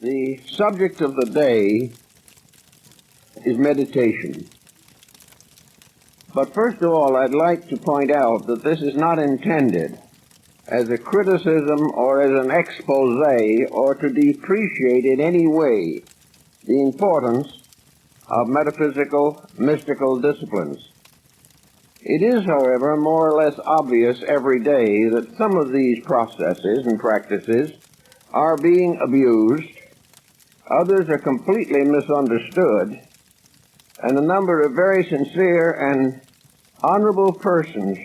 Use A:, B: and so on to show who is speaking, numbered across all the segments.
A: The subject of the day is meditation. But first of all, I'd like to point out that this is not intended as a criticism or as an expose or to depreciate in any way the importance of metaphysical, mystical disciplines. It is, however, more or less obvious every day that some of these processes and practices are being abused, others are completely misunderstood, and a number of very sincere and honorable persons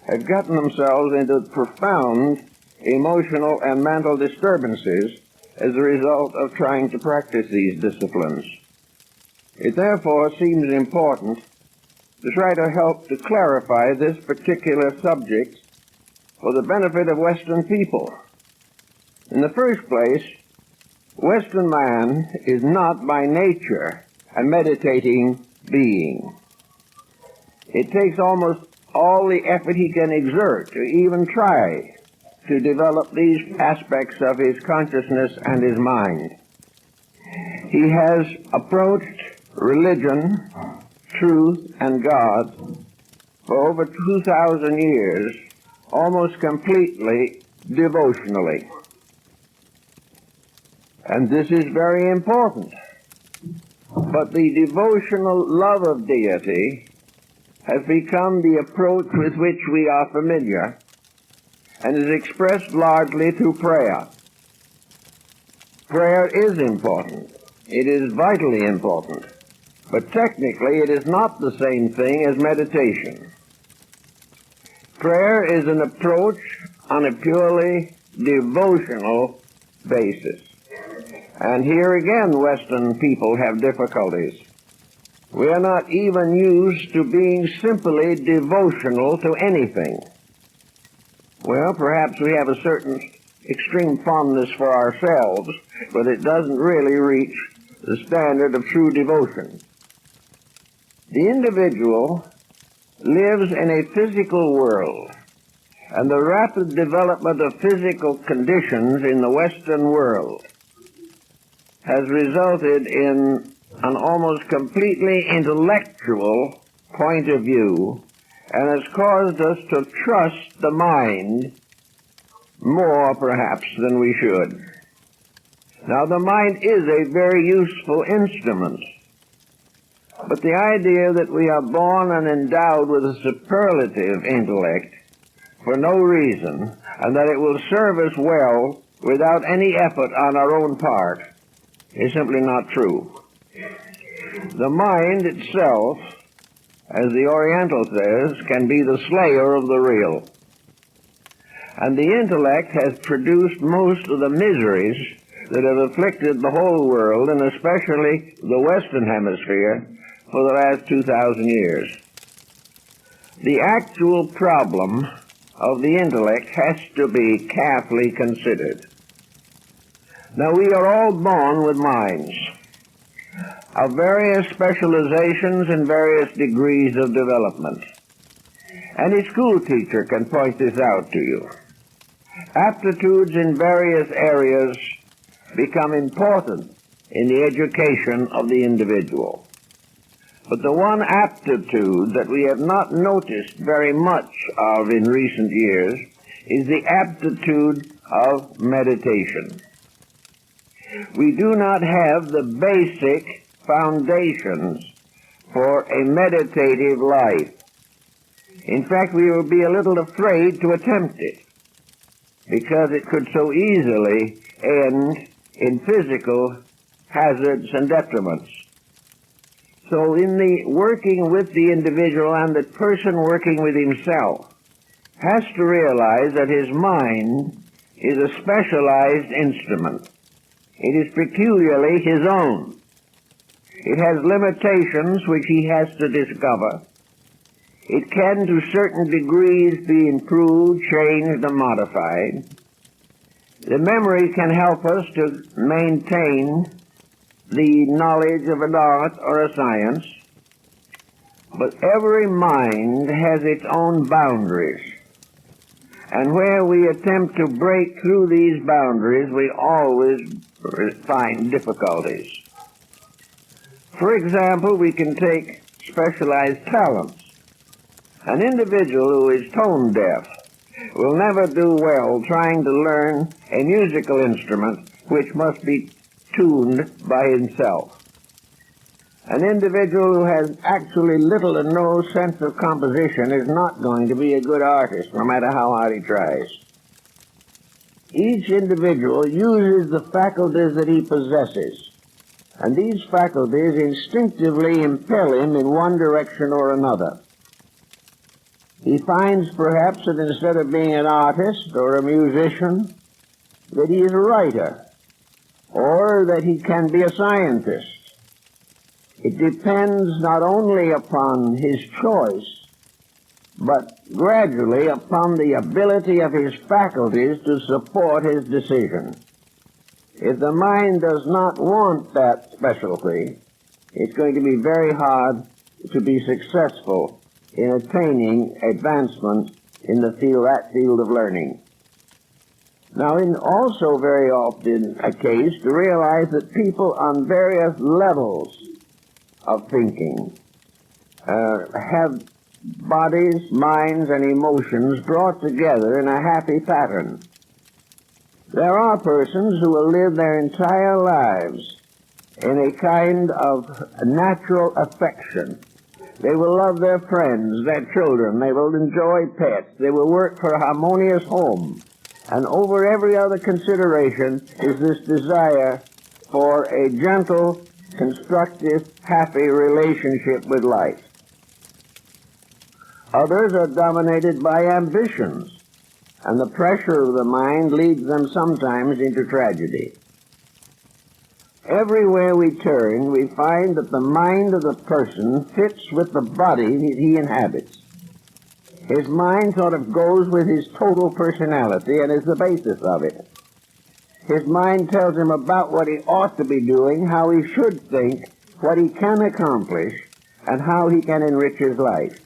A: have gotten themselves into profound emotional and mental disturbances as a result of trying to practice these disciplines. It therefore seems important to try to help to clarify this particular subject for the benefit of Western people. In the first place, Western man is not by nature a meditating being. It takes almost all the effort he can exert to even try to develop these aspects of his consciousness and his mind. He has approached religion, truth, and God for over 2,000 years almost completely devotionally. And this is very important. But the devotional love of deity has become the approach with which we are familiar and is expressed largely through prayer. Prayer is important. It is vitally important. But technically it is not the same thing as meditation. Prayer is an approach on a purely devotional basis. And here again Western people have difficulties. We are not even used to being simply devotional to anything. Well, perhaps we have a certain extreme fondness for ourselves, but it doesn't really reach the standard of true devotion. The individual lives in a physical world, and the rapid development of physical conditions in the Western world has resulted in an almost completely intellectual point of view and has caused us to trust the mind more perhaps than we should. Now the mind is a very useful instrument, but the idea that we are born and endowed with a superlative intellect for no reason and that it will serve us well without any effort on our own part is simply not true. The mind itself, as the Oriental says, can be the slayer of the real. And the intellect has produced most of the miseries that have afflicted the whole world, and especially the Western Hemisphere, for the last 2,000 years. The actual problem of the intellect has to be carefully considered. Now, we are all born with minds of various specializations and various degrees of development. Any school teacher can point this out to you. Aptitudes in various areas become important in the education of the individual. But the one aptitude that we have not noticed very much of in recent years is the aptitude of meditation. We do not have the basic foundations for a meditative life. In fact, we will be a little afraid to attempt it because it could so easily end in physical hazards and detriments. So in the working with the individual, and the person working with himself has to realize that his mind is a specialized instrument. It is peculiarly his own. It has limitations which he has to discover. It can, to certain degrees, be improved, changed, and modified. The memory can help us to maintain the knowledge of an art or a science, but every mind has its own boundaries. And where we attempt to break through these boundaries, we always find difficulties. For example, we can take specialized talents. An individual who is tone deaf will never do well trying to learn a musical instrument which must be tuned by himself. An individual who has actually little or no sense of composition is not going to be a good artist, no matter how hard he tries. Each individual uses the faculties that he possesses, and these faculties instinctively impel him in one direction or another. He finds perhaps that instead of being an artist or a musician, that he is a writer, or that he can be a scientist. It depends not only upon his choice, but gradually upon the ability of his faculties to support his decision. If the mind does not want that specialty, it's going to be very hard to be successful in attaining advancement in that field of learning. Now, in also very often a case to realize that people on various levels of thinking have bodies, minds, and emotions brought together in a happy pattern. There are persons who will live their entire lives in a kind of natural affection. They will love their friends, their children. They will enjoy pets. They will work for a harmonious home. And over every other consideration is this desire for a gentle, constructive, happy relationship with life. Others are dominated by ambitions, and the pressure of the mind leads them sometimes into tragedy. Everywhere we turn, we find that the mind of the person fits with the body that he inhabits. His mind sort of goes with his total personality and is the basis of it. His mind tells him about what he ought to be doing, how he should think, what he can accomplish, and how he can enrich his life.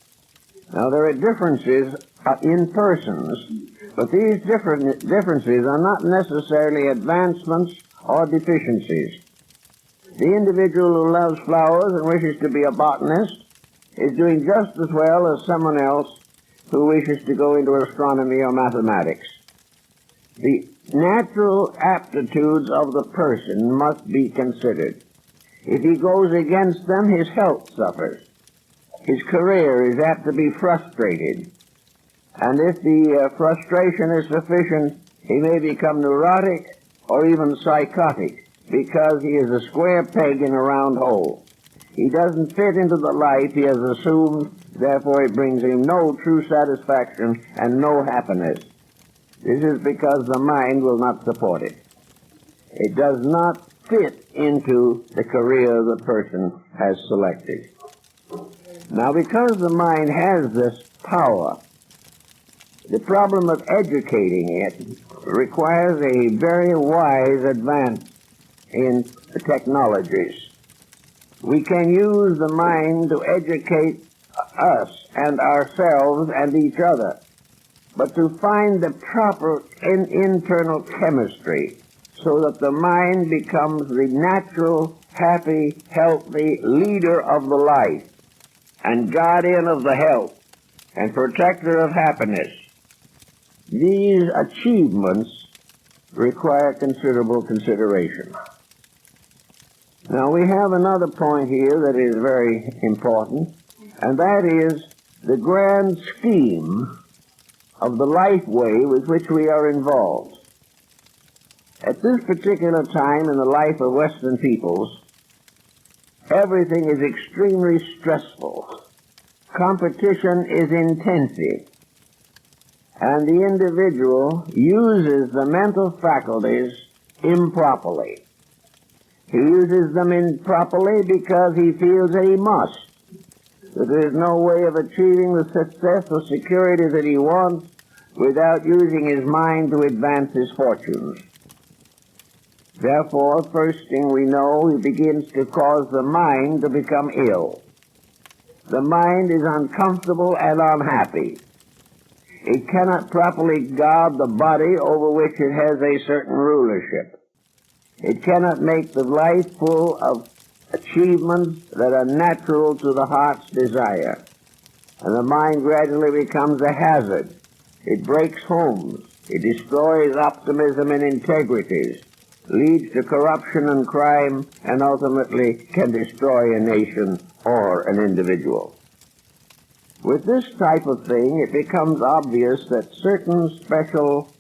A: Now, there are differences in persons, but these differences are not necessarily advancements or deficiencies. The individual who loves flowers and wishes to be a botanist is doing just as well as someone else who wishes to go into astronomy or mathematics. The natural aptitudes of the person must be considered. If he goes against them, his health suffers. His career is apt to be frustrated. And if the frustration is sufficient, he may become neurotic or even psychotic because he is a square peg in a round hole. He doesn't fit into the life he has assumed, therefore it brings him no true satisfaction and no happiness. This is because the mind will not support it. It does not fit into the career the person has selected. Now, because the mind has this power, the problem of educating it requires a very wise advance in the technologies. We can use the mind to educate us and ourselves and each other, but to find the proper internal chemistry so that the mind becomes the natural, happy, healthy leader of the life and guardian of the health and protector of happiness. These achievements require considerable consideration. Now, we have another point here that is very important, and that is the grand scheme of the life way with which we are involved. At this particular time in the life of Western peoples, everything is extremely stressful. Competition is intensive, and the individual uses the mental faculties improperly. He uses them improperly because he feels that he must, that there is no way of achieving the success or security that he wants without using his mind to advance his fortunes. Therefore, first thing we know, he begins to cause the mind to become ill. The mind is uncomfortable and unhappy. It cannot properly guard the body over which it has a certain rulership. It cannot make the life full of achievements that are natural to the heart's desire. And the mind gradually becomes a hazard. It breaks homes. It destroys optimism and integrities, leads to corruption and crime, and ultimately can destroy a nation or an individual. With this type of thing, it becomes obvious that certain special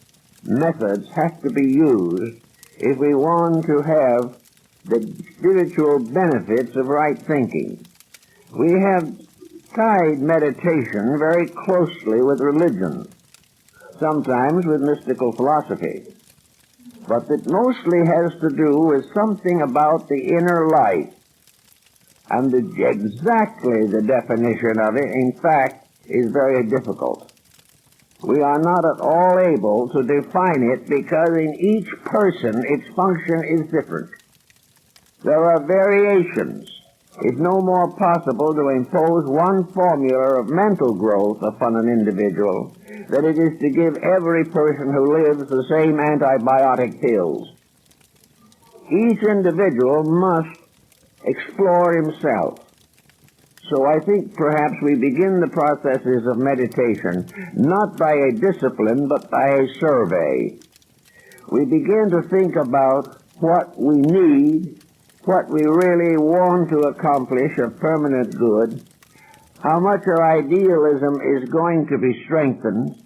A: methods have to be used if we want to have the spiritual benefits of right thinking. We have tied meditation very closely with religion, sometimes with mystical philosophy, but it mostly has to do with something about the inner life. And exactly the definition of it, in fact, is very difficult. We are not at all able to define it because in each person its function is different. There are variations. It's no more possible to impose one formula of mental growth upon an individual than it is to give every person who lives the same antibiotic pills. Each individual must explore himself. So I think perhaps we begin the processes of meditation not by a discipline but by a survey. We begin to think about what we need, what we really want to accomplish of permanent good, how much our idealism is going to be strengthened,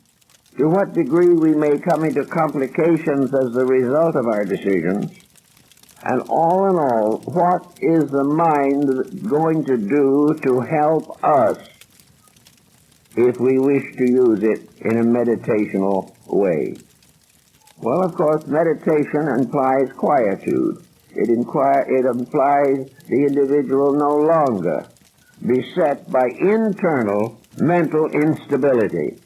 A: to what degree we may come into complications as the result of our decisions, and all in all, what is the mind going to do to help us if we wish to use it in a meditational way? Well, of course, meditation implies quietude. It implies the individual no longer beset by internal mental instability.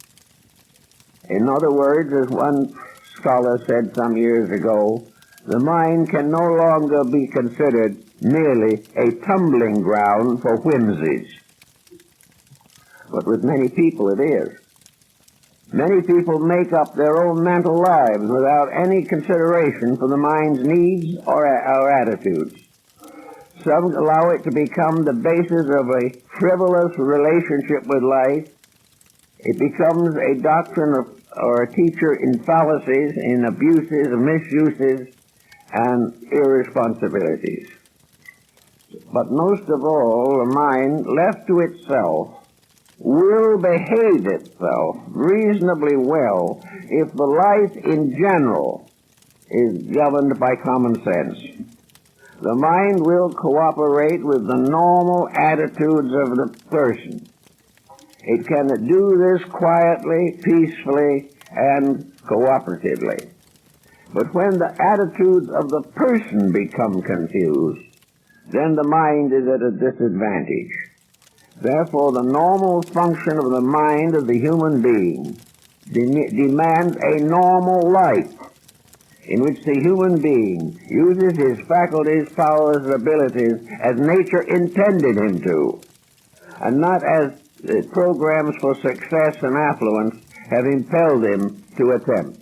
A: In other words, as one scholar said some years ago, the mind can no longer be considered merely a tumbling ground for whimsies. But with many people it is. Many people make up their own mental lives without any consideration for the mind's needs or attitudes. Some allow it to become the basis of a frivolous relationship with life. It becomes a doctrine or a teacher in fallacies, in abuses, misuses, and irresponsibilities. But most of all, the mind, left to itself, will behave itself reasonably well if the life in general is governed by common sense. The mind will cooperate with the normal attitudes of the person. It can do this quietly, peacefully, and cooperatively. But when the attitudes of the person become confused, then the mind is at a disadvantage. Therefore, the normal function of the mind of the human being demands a normal life in which the human being uses his faculties, powers, and abilities as nature intended him to, and not as programs for success and affluence have impelled him to attempt.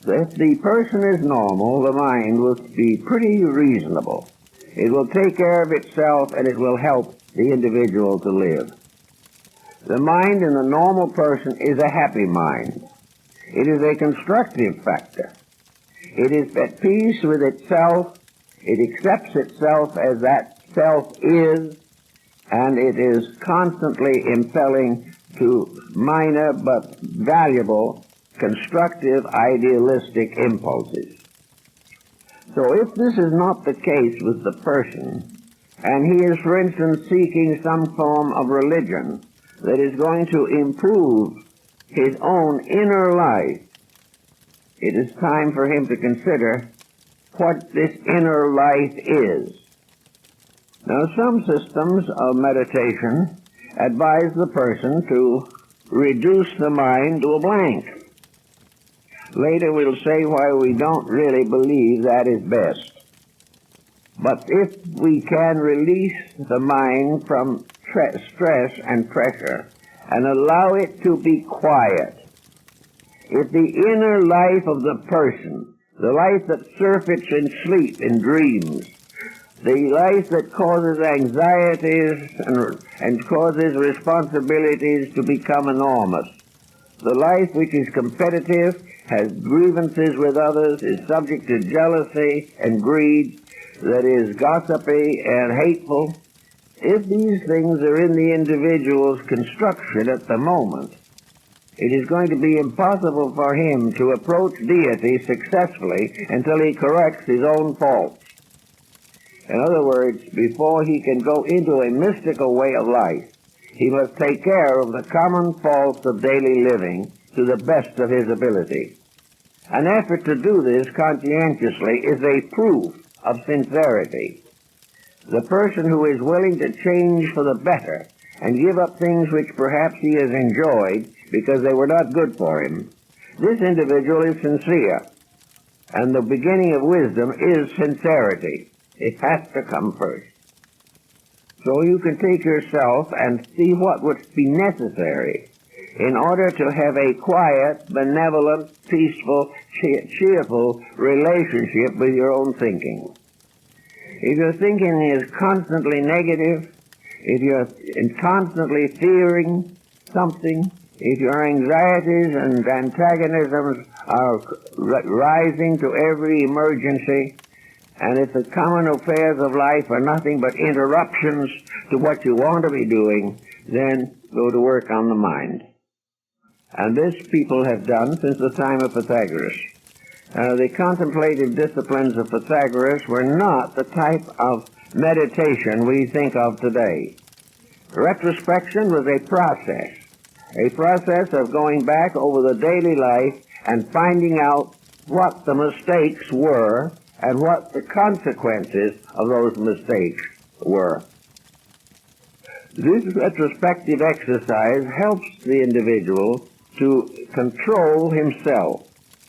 A: If the person is normal, the mind will be pretty reasonable. It will take care of itself and it will help the individual to live. The mind in the normal person is a happy mind. It is a constructive factor. It is at peace with itself. It accepts itself as that self is, and it is constantly impelling to minor but valuable constructive, idealistic impulses. So if this is not the case with the person, and he is, for instance, seeking some form of religion that is going to improve his own inner life, it is time for him to consider what this inner life is. Now, some systems of meditation advise the person to reduce the mind to a blank. Later we'll say why we don't really believe that is best. But if we can release the mind from stress and pressure and allow it to be quiet. If the inner life of the person, the life that surfeits in sleep, in dreams, the life that causes anxieties and causes responsibilities to become enormous, the life which is competitive, has grievances with others, is subject to jealousy and greed, that is gossipy and hateful, if these things are in the individual's construction at the moment, it is going to be impossible for him to approach deity successfully until he corrects his own faults. In other words, before he can go into a mystical way of life, he must take care of the common faults of daily living to the best of his ability. An effort to do this conscientiously is a proof of sincerity. The person who is willing to change for the better and give up things which perhaps he has enjoyed because they were not good for him, this individual is sincere. And the beginning of wisdom is sincerity. It has to come first. So you can take yourself and see what would be necessary in order to have a quiet, benevolent, peaceful, cheerful relationship with your own thinking. If your thinking is constantly negative, if you're constantly fearing something, if your anxieties and antagonisms are rising to every emergency, and if the common affairs of life are nothing but interruptions to what you want to be doing, then go to work on the mind. And this people have done since the time of Pythagoras. The contemplative disciplines of Pythagoras were not the type of meditation we think of today. Retrospection was a process of going back over the daily life and finding out what the mistakes were and what the consequences of those mistakes were. This retrospective exercise helps the individual to control himself.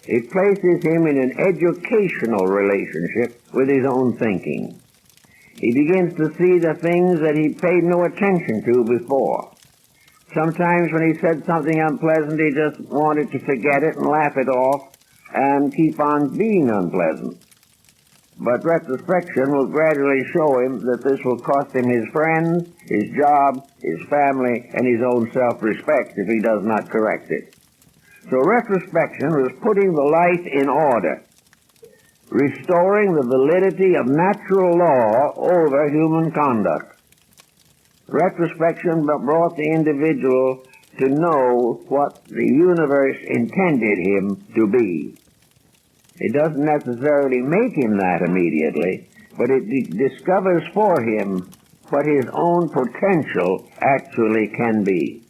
A: It places him in an educational relationship with his own thinking. He begins to see the things that he paid no attention to before. Sometimes when he said something unpleasant, he just wanted to forget it and laugh it off and keep on being unpleasant. But retrospection will gradually show him that this will cost him his friends, his job, his family, and his own self-respect if he does not correct it. So retrospection was putting the life in order, restoring the validity of natural law over human conduct. Retrospection brought the individual to know what the universe intended him to be. It doesn't necessarily make him that immediately, but it discovers for him what his own potential actually can be.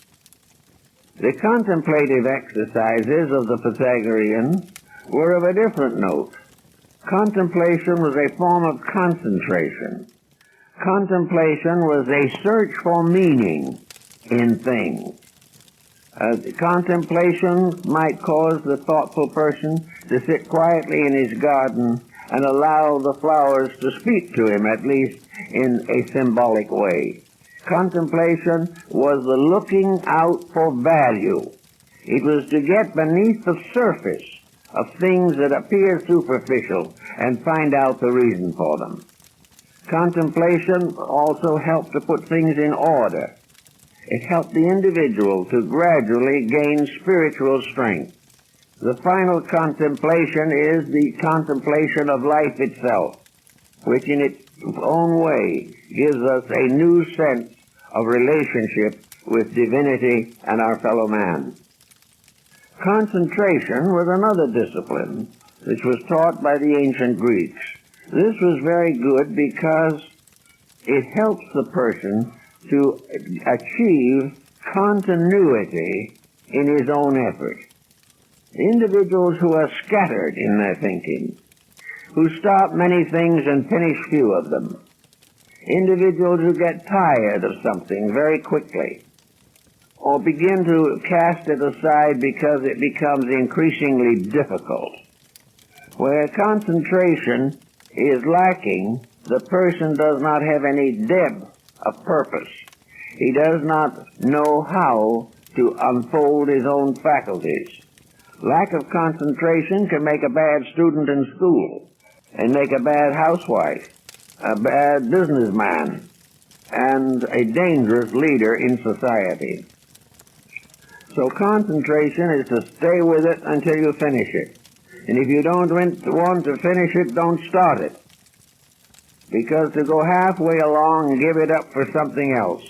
A: The contemplative exercises of the Pythagoreans were of a different note. Contemplation was a form of concentration. Contemplation was a search for meaning in things. Contemplation might cause the thoughtful person to sit quietly in his garden and allow the flowers to speak to him, at least in a symbolic way. Contemplation was the looking out for value. It was to get beneath the surface of things that appear superficial and find out the reason for them. Contemplation also helped to put things in order. It helped the individual to gradually gain spiritual strength. The final contemplation is the contemplation of life itself, which in its own way gives us a new sense of relationship with divinity and our fellow man. Concentration was another discipline which was taught by the ancient Greeks. This was very good because it helps the person to achieve continuity in his own effort. Individuals who are scattered in their thinking, who start many things and finish few of them. Individuals who get tired of something very quickly, or begin to cast it aside because it becomes increasingly difficult. Where concentration is lacking, the person does not have any depth of purpose. He does not know how to unfold his own faculties. Lack of concentration can make a bad student in school and make a bad housewife, a bad businessman, and a dangerous leader in society. So concentration is to stay with it until you finish it. And if you don't want to finish it, don't start it. Because to go halfway along and give it up for something else,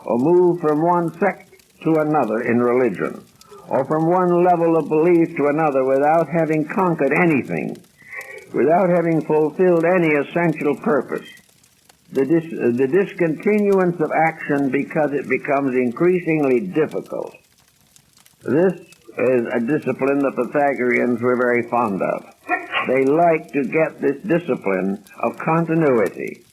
A: or move from one sect to another in religion, or from one level of belief to another without having conquered anything, without having fulfilled any essential purpose, the discontinuance of action because it becomes increasingly difficult. This is a discipline the Pythagoreans were very fond of. They like to get this discipline of continuity,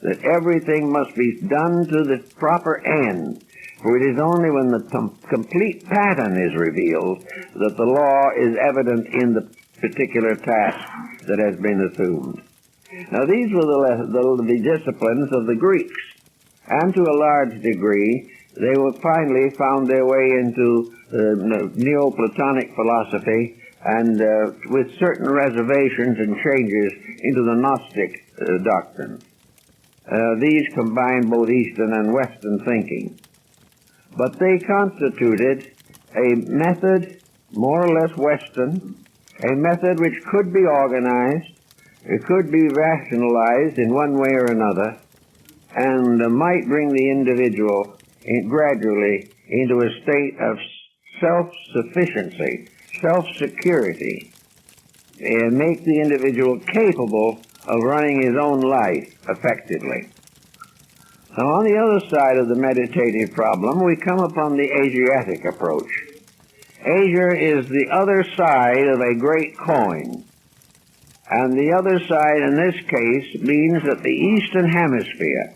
A: that everything must be done to the proper end, for it is only when the complete pattern is revealed that the law is evident in the particular task that has been assumed. Now these were the disciplines of the Greeks, and to a large degree they were finally found their way into Neoplatonic philosophy, and with certain reservations and changes into the Gnostic doctrine. These combined both Eastern and Western thinking. But they constituted a method more or less Western, a method which could be organized, it could be rationalized in one way or another, and might bring the individual gradually into a state of self-sufficiency, self-security, and make the individual capable of running his own life effectively. Now, on the other side of the meditative problem, we come upon the Asiatic approach. Asia is the other side of a great coin. And the other side in this case means that the Eastern Hemisphere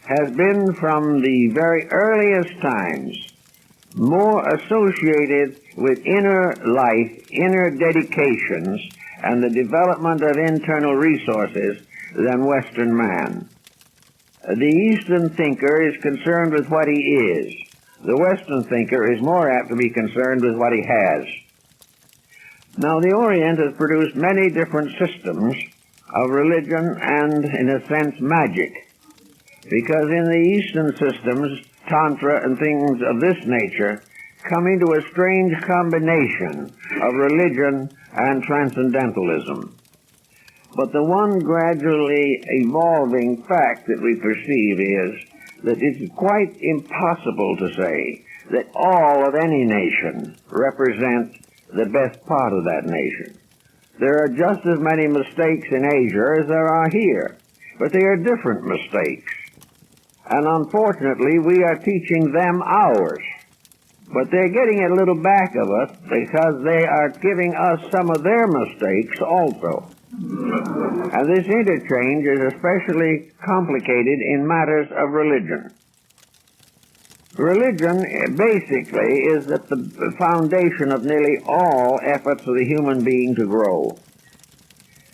A: has been from the very earliest times more associated with inner life, inner dedications, and the development of internal resources than Western man. The Eastern thinker is concerned with what he is. The Western thinker is more apt to be concerned with what he has. Now, the Orient has produced many different systems of religion and, in a sense, magic. Because in the Eastern systems, Tantra and things of this nature come into a strange combination of religion and transcendentalism. But the one gradually evolving fact that we perceive is that it's quite impossible to say that all of any nation represent the best part of that nation. There are just as many mistakes in Asia as there are here, but they are different mistakes. And unfortunately, we are teaching them ours. But they're getting a little back of us because they are giving us some of their mistakes also. And this interchange is especially complicated in matters of religion. Religion basically is at the foundation of nearly all efforts of the human being to grow.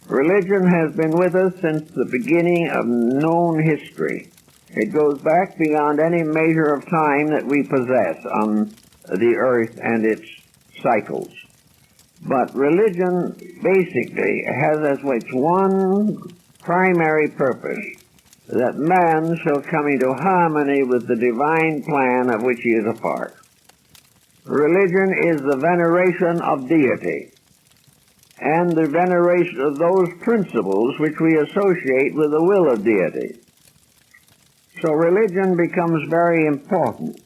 A: Religion has been with us since the beginning of known history. It goes back beyond any measure of time that we possess on the earth and its cycles. But religion basically has as its one primary purpose that man shall come into harmony with the divine plan of which he is a part. Religion is the veneration of deity and the veneration of those principles which we associate with the will of deity. So religion becomes very important.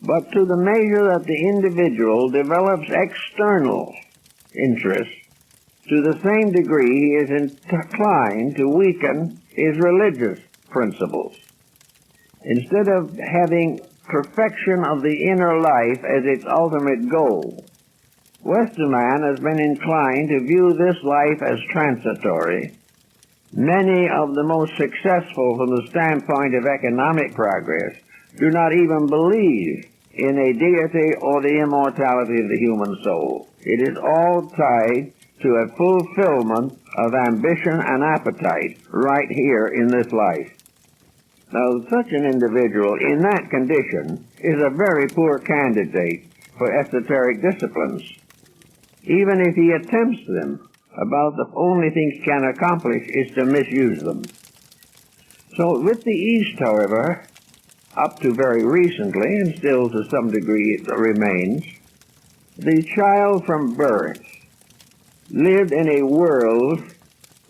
A: But to the measure that the individual develops external interests, to the same degree he is inclined to weaken his religious principles. Instead of having perfection of the inner life as its ultimate goal, Western man has been inclined to view this life as transitory. Many of the most successful from the standpoint of economic progress do not even believe in a deity or the immortality of the human soul. It is all tied to a fulfillment of ambition and appetite right here in this life. Now, such an individual in that condition is a very poor candidate for esoteric disciplines. Even if he attempts them, about the only thing he can accomplish is to misuse them. So with the East, however, up to very recently, and still to some degree it remains, the child from birth lived in a world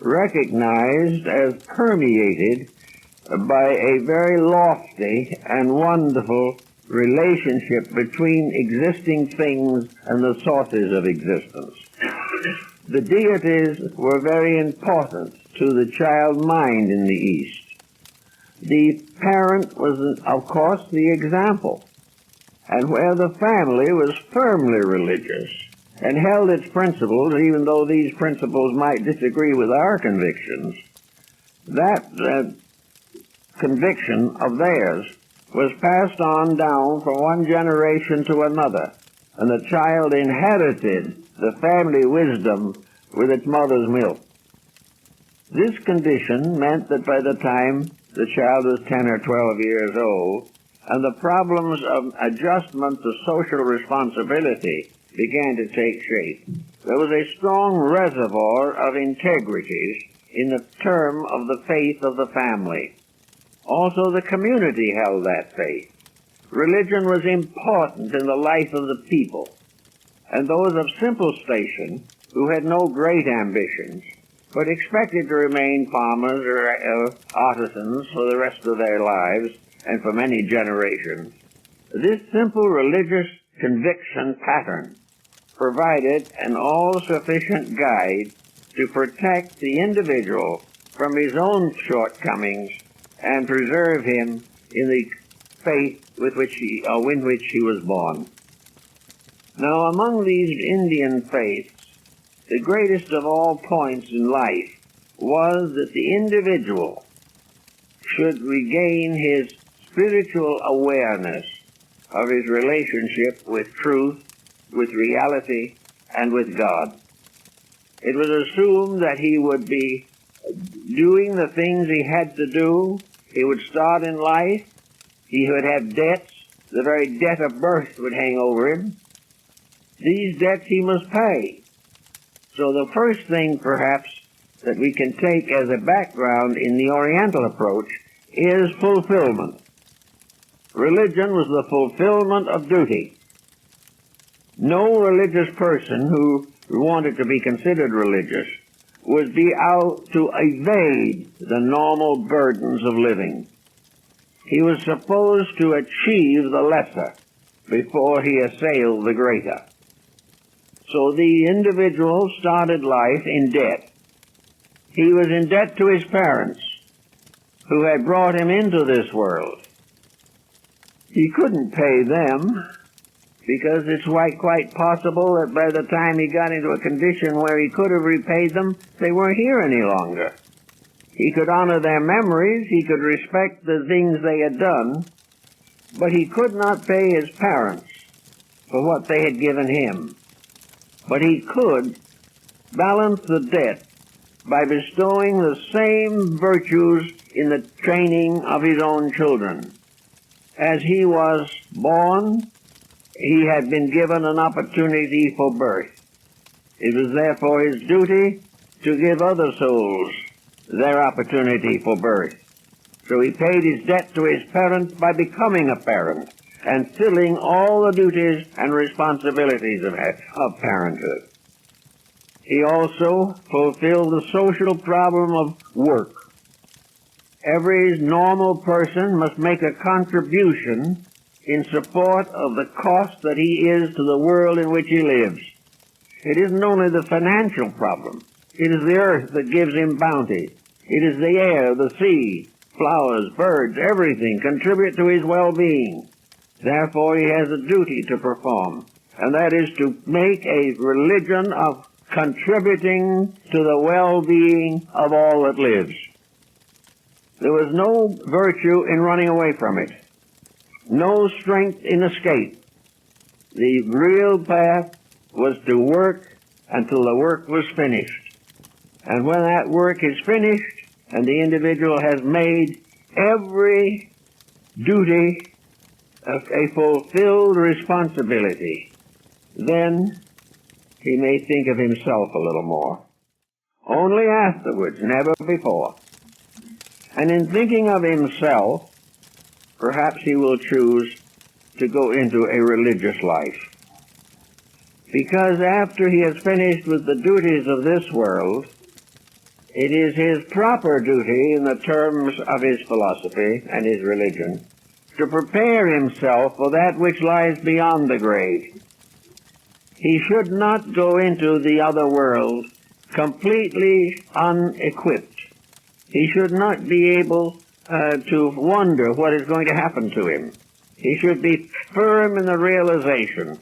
A: recognized as permeated by a very lofty and wonderful relationship between existing things and the sources of existence. The deities were very important to the child mind in the East. The parent was, of course, the example. And where the family was firmly religious and held its principles, even though these principles might disagree with our convictions, that conviction of theirs was passed on down from one generation to another, and the child inherited the family wisdom with its mother's milk. This condition meant that by the time the child was 10 or 12 years old, and the problems of adjustment to social responsibility began to take shape, there was a strong reservoir of integrities in the term of the faith of the family. Also, the community held that faith. Religion was important in the life of the people, and those of simple station who had no great ambitions, but expected to remain farmers or artisans for the rest of their lives and for many generations. This simple religious conviction pattern provided an all-sufficient guide to protect the individual from his own shortcomings and preserve him in the faith in which he was born. Now, among these Indian faiths, the greatest of all points in life was that the individual should regain his spiritual awareness of his relationship with truth, with reality, and with God. It was assumed that he would be doing the things he had to do. He would start in life. He would have debts. The very debt of birth would hang over him. These debts he must pay. So the first thing, perhaps, that we can take as a background in the Oriental approach is fulfillment. Religion was the fulfillment of duty. No religious person who wanted to be considered religious would be out to evade the normal burdens of living. He was supposed to achieve the lesser before he assailed the greater. So the individual started life in debt. He was in debt to his parents, who had brought him into this world. He couldn't pay them, because it's quite possible that by the time he got into a condition where he could have repaid them, they weren't here any longer. He could honor their memories, he could respect the things they had done, but he could not pay his parents for what they had given him. But he could balance the debt by bestowing the same virtues in the training of his own children. As he was born, he had been given an opportunity for birth. It was therefore his duty to give other souls their opportunity for birth. So he paid his debt to his parents by becoming a parent and filling all the duties and responsibilities of parenthood. He also fulfilled the social problem of work. Every normal person must make a contribution in support of the cost that he is to the world in which he lives. It isn't only the financial problem. It is the earth that gives him bounty. It is the air, the sea, flowers, birds, everything contribute to his well-being. Therefore, he has a duty to perform, and that is to make a religion of contributing to the well-being of all that lives. There was no virtue in running away from it, no strength in escape. The real path was to work until the work was finished. And when that work is finished and the individual has made every duty a fulfilled responsibility, then he may think of himself a little more. Only afterwards, never before. And in thinking of himself, perhaps he will choose to go into a religious life. Because after he has finished with the duties of this world, it is his proper duty in the terms of his philosophy and his religion to prepare himself for that which lies beyond the grave. He should not go into the other world completely unequipped. He should not be able to wonder what is going to happen to him. He should be firm in the realization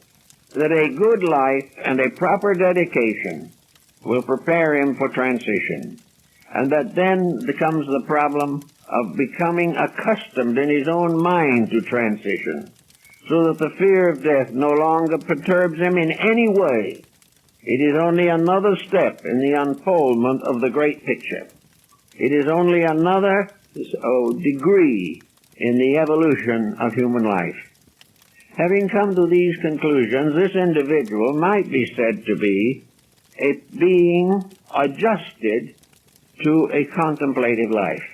A: that a good life and a proper dedication will prepare him for transition. And that then becomes the problem of becoming accustomed in his own mind to transition, so that the fear of death no longer perturbs him in any way. It is only another step in the unfoldment of the great picture. It is only another degree in the evolution of human life. Having come to these conclusions, this individual might be said to be a being adjusted to a contemplative life,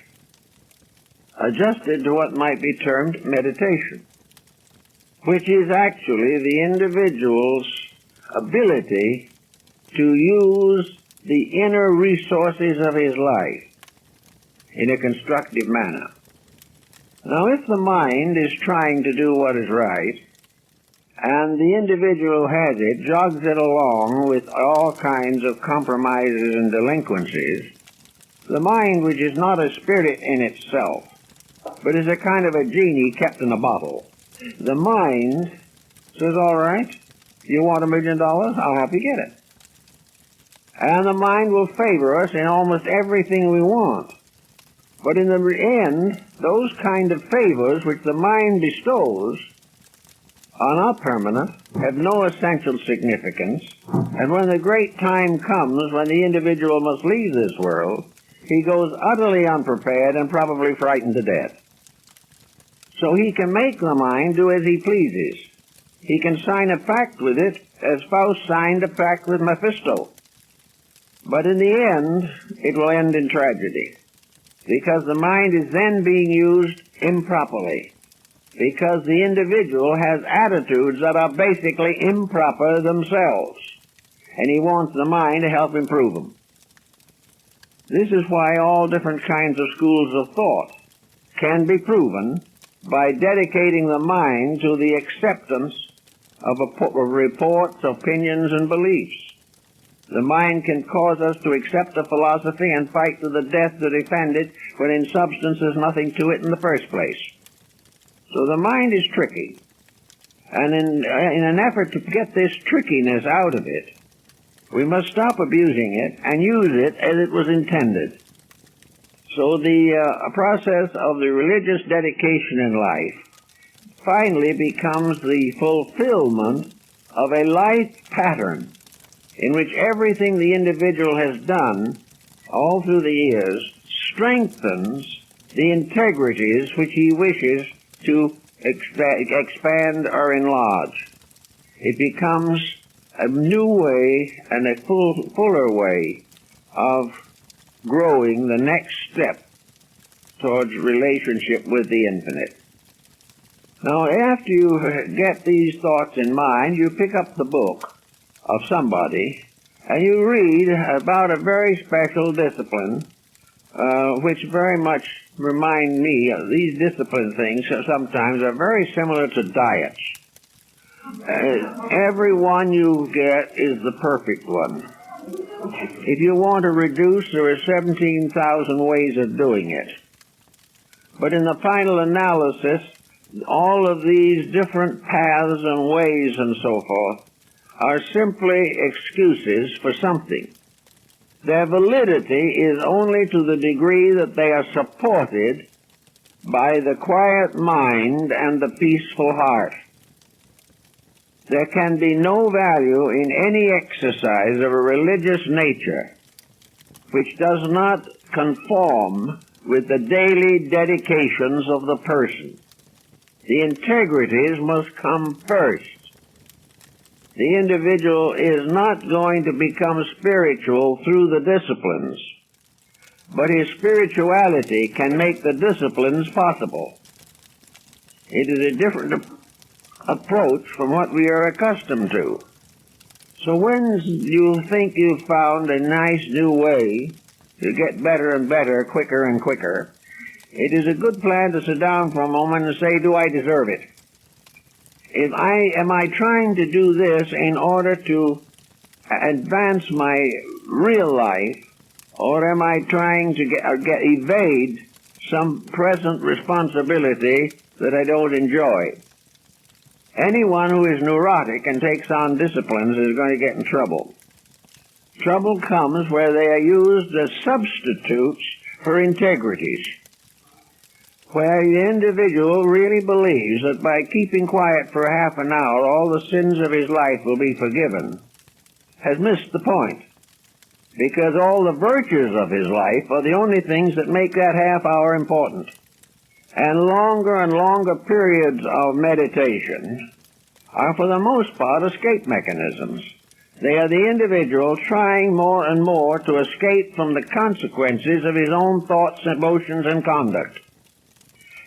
A: adjusted to what might be termed meditation, which is actually the individual's ability to use the inner resources of his life in a constructive manner. Now, if the mind is trying to do what is right, and the individual who has it jogs it along with all kinds of compromises and delinquencies, the mind, which is not a spirit in itself, but is a kind of a genie kept in a bottle, the mind says, all right, you want $1 million? I'll help you get it. And the mind will favor us in almost everything we want. But in the end, those kind of favors which the mind bestows are not permanent, have no essential significance, and when the great time comes when the individual must leave this world, he goes utterly unprepared and probably frightened to death. So he can make the mind do as he pleases. He can sign a pact with it as Faust signed a pact with Mephisto. But in the end, it will end in tragedy, because the mind is then being used improperly, because the individual has attitudes that are basically improper themselves, and he wants the mind to help improve them. This is why all different kinds of schools of thought can be proven by dedicating the mind to the acceptance of reports, opinions, and beliefs. The mind can cause us to accept a philosophy and fight to the death to defend it, when in substance there's nothing to it in the first place. So the mind is tricky. And in an effort to get this trickiness out of it, we must stop abusing it and use it as it was intended. So the process of the religious dedication in life finally becomes the fulfillment of a life pattern in which everything the individual has done all through the years strengthens the integrities which he wishes to expand or enlarge. It becomes a new way and a fuller way of growing the next step towards relationship with the infinite. Now, after you get these thoughts in mind, you pick up the book of somebody and you read about a very special discipline which very much remind me of these discipline things. Sometimes are very similar to diets. Every one you get is the perfect one. If you want to reduce, there are 17,000 ways of doing it. But in the final analysis, all of these different paths and ways and so forth are simply excuses for something. Their validity is only to the degree that they are supported by the quiet mind and the peaceful heart. There can be no value in any exercise of a religious nature which does not conform with the daily dedications of the person. The integrities must come first. The individual is not going to become spiritual through the disciplines, but his spirituality can make the disciplines possible. It is a different approach from what we are accustomed to. So when you think you've found a nice new way to get better and better, quicker and quicker, it is a good plan to sit down for a moment and say, do I deserve it? Am I trying to do this in order to advance my real life, or am I trying to evade some present responsibility that I don't enjoy? Anyone who is neurotic and takes on disciplines is going to get in trouble. Trouble comes where they are used as substitutes for integrities, where the individual really believes that by keeping quiet for half an hour all the sins of his life will be forgiven, has missed the point, because all the virtues of his life are the only things that make that half hour important. And longer periods of meditation are for the most part escape mechanisms. They are the individual trying more and more to escape from the consequences of his own thoughts, emotions, and conduct.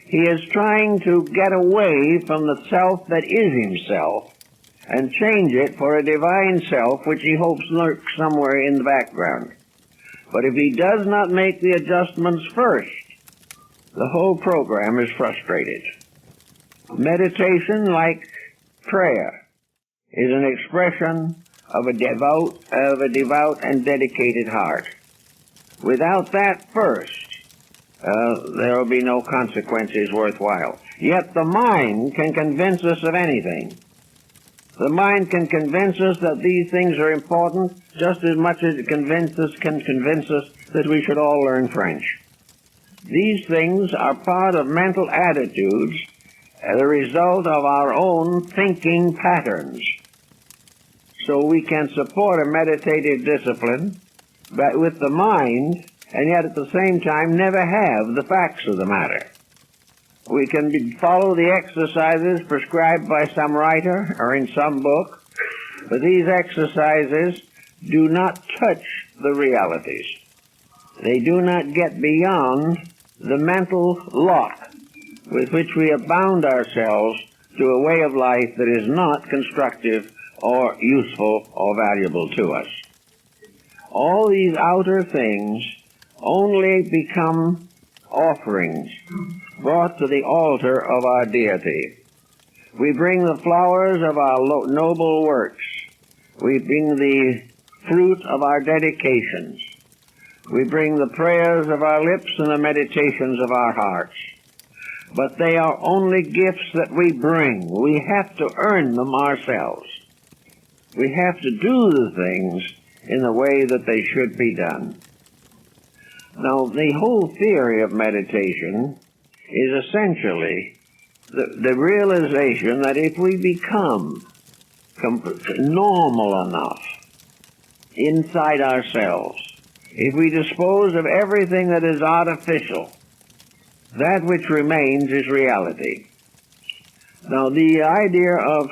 A: He is trying to get away from the self that is himself and change it for a divine self which he hopes lurks somewhere in the background. But if he does not make the adjustments first, the whole program is frustrated. Meditation, like prayer, is an expression of a devout and dedicated heart. Without that first, there will be no consequences worthwhile. Yet the mind can convince us of anything. The mind can convince us that these things are important just as much as it can convince us that we should all learn French. These things are part of mental attitudes, the result of our own thinking patterns. So we can support a meditative discipline but with the mind, and yet at the same time never have the facts of the matter. We can follow the exercises prescribed by some writer or in some book, but these exercises do not touch the realities. They do not get beyond the mental lock with which we have bound ourselves to a way of life that is not constructive or useful or valuable to us. All these outer things only become offerings brought to the altar of our deity. We bring the flowers of our noble works. We bring the fruit of our dedications. We bring the prayers of our lips and the meditations of our hearts. But they are only gifts that we bring. We have to earn them ourselves. We have to do the things in the way that they should be done. Now, the whole theory of meditation is essentially the realization that if we become normal enough inside ourselves, if we dispose of everything that is artificial, that which remains is reality. Now, the idea of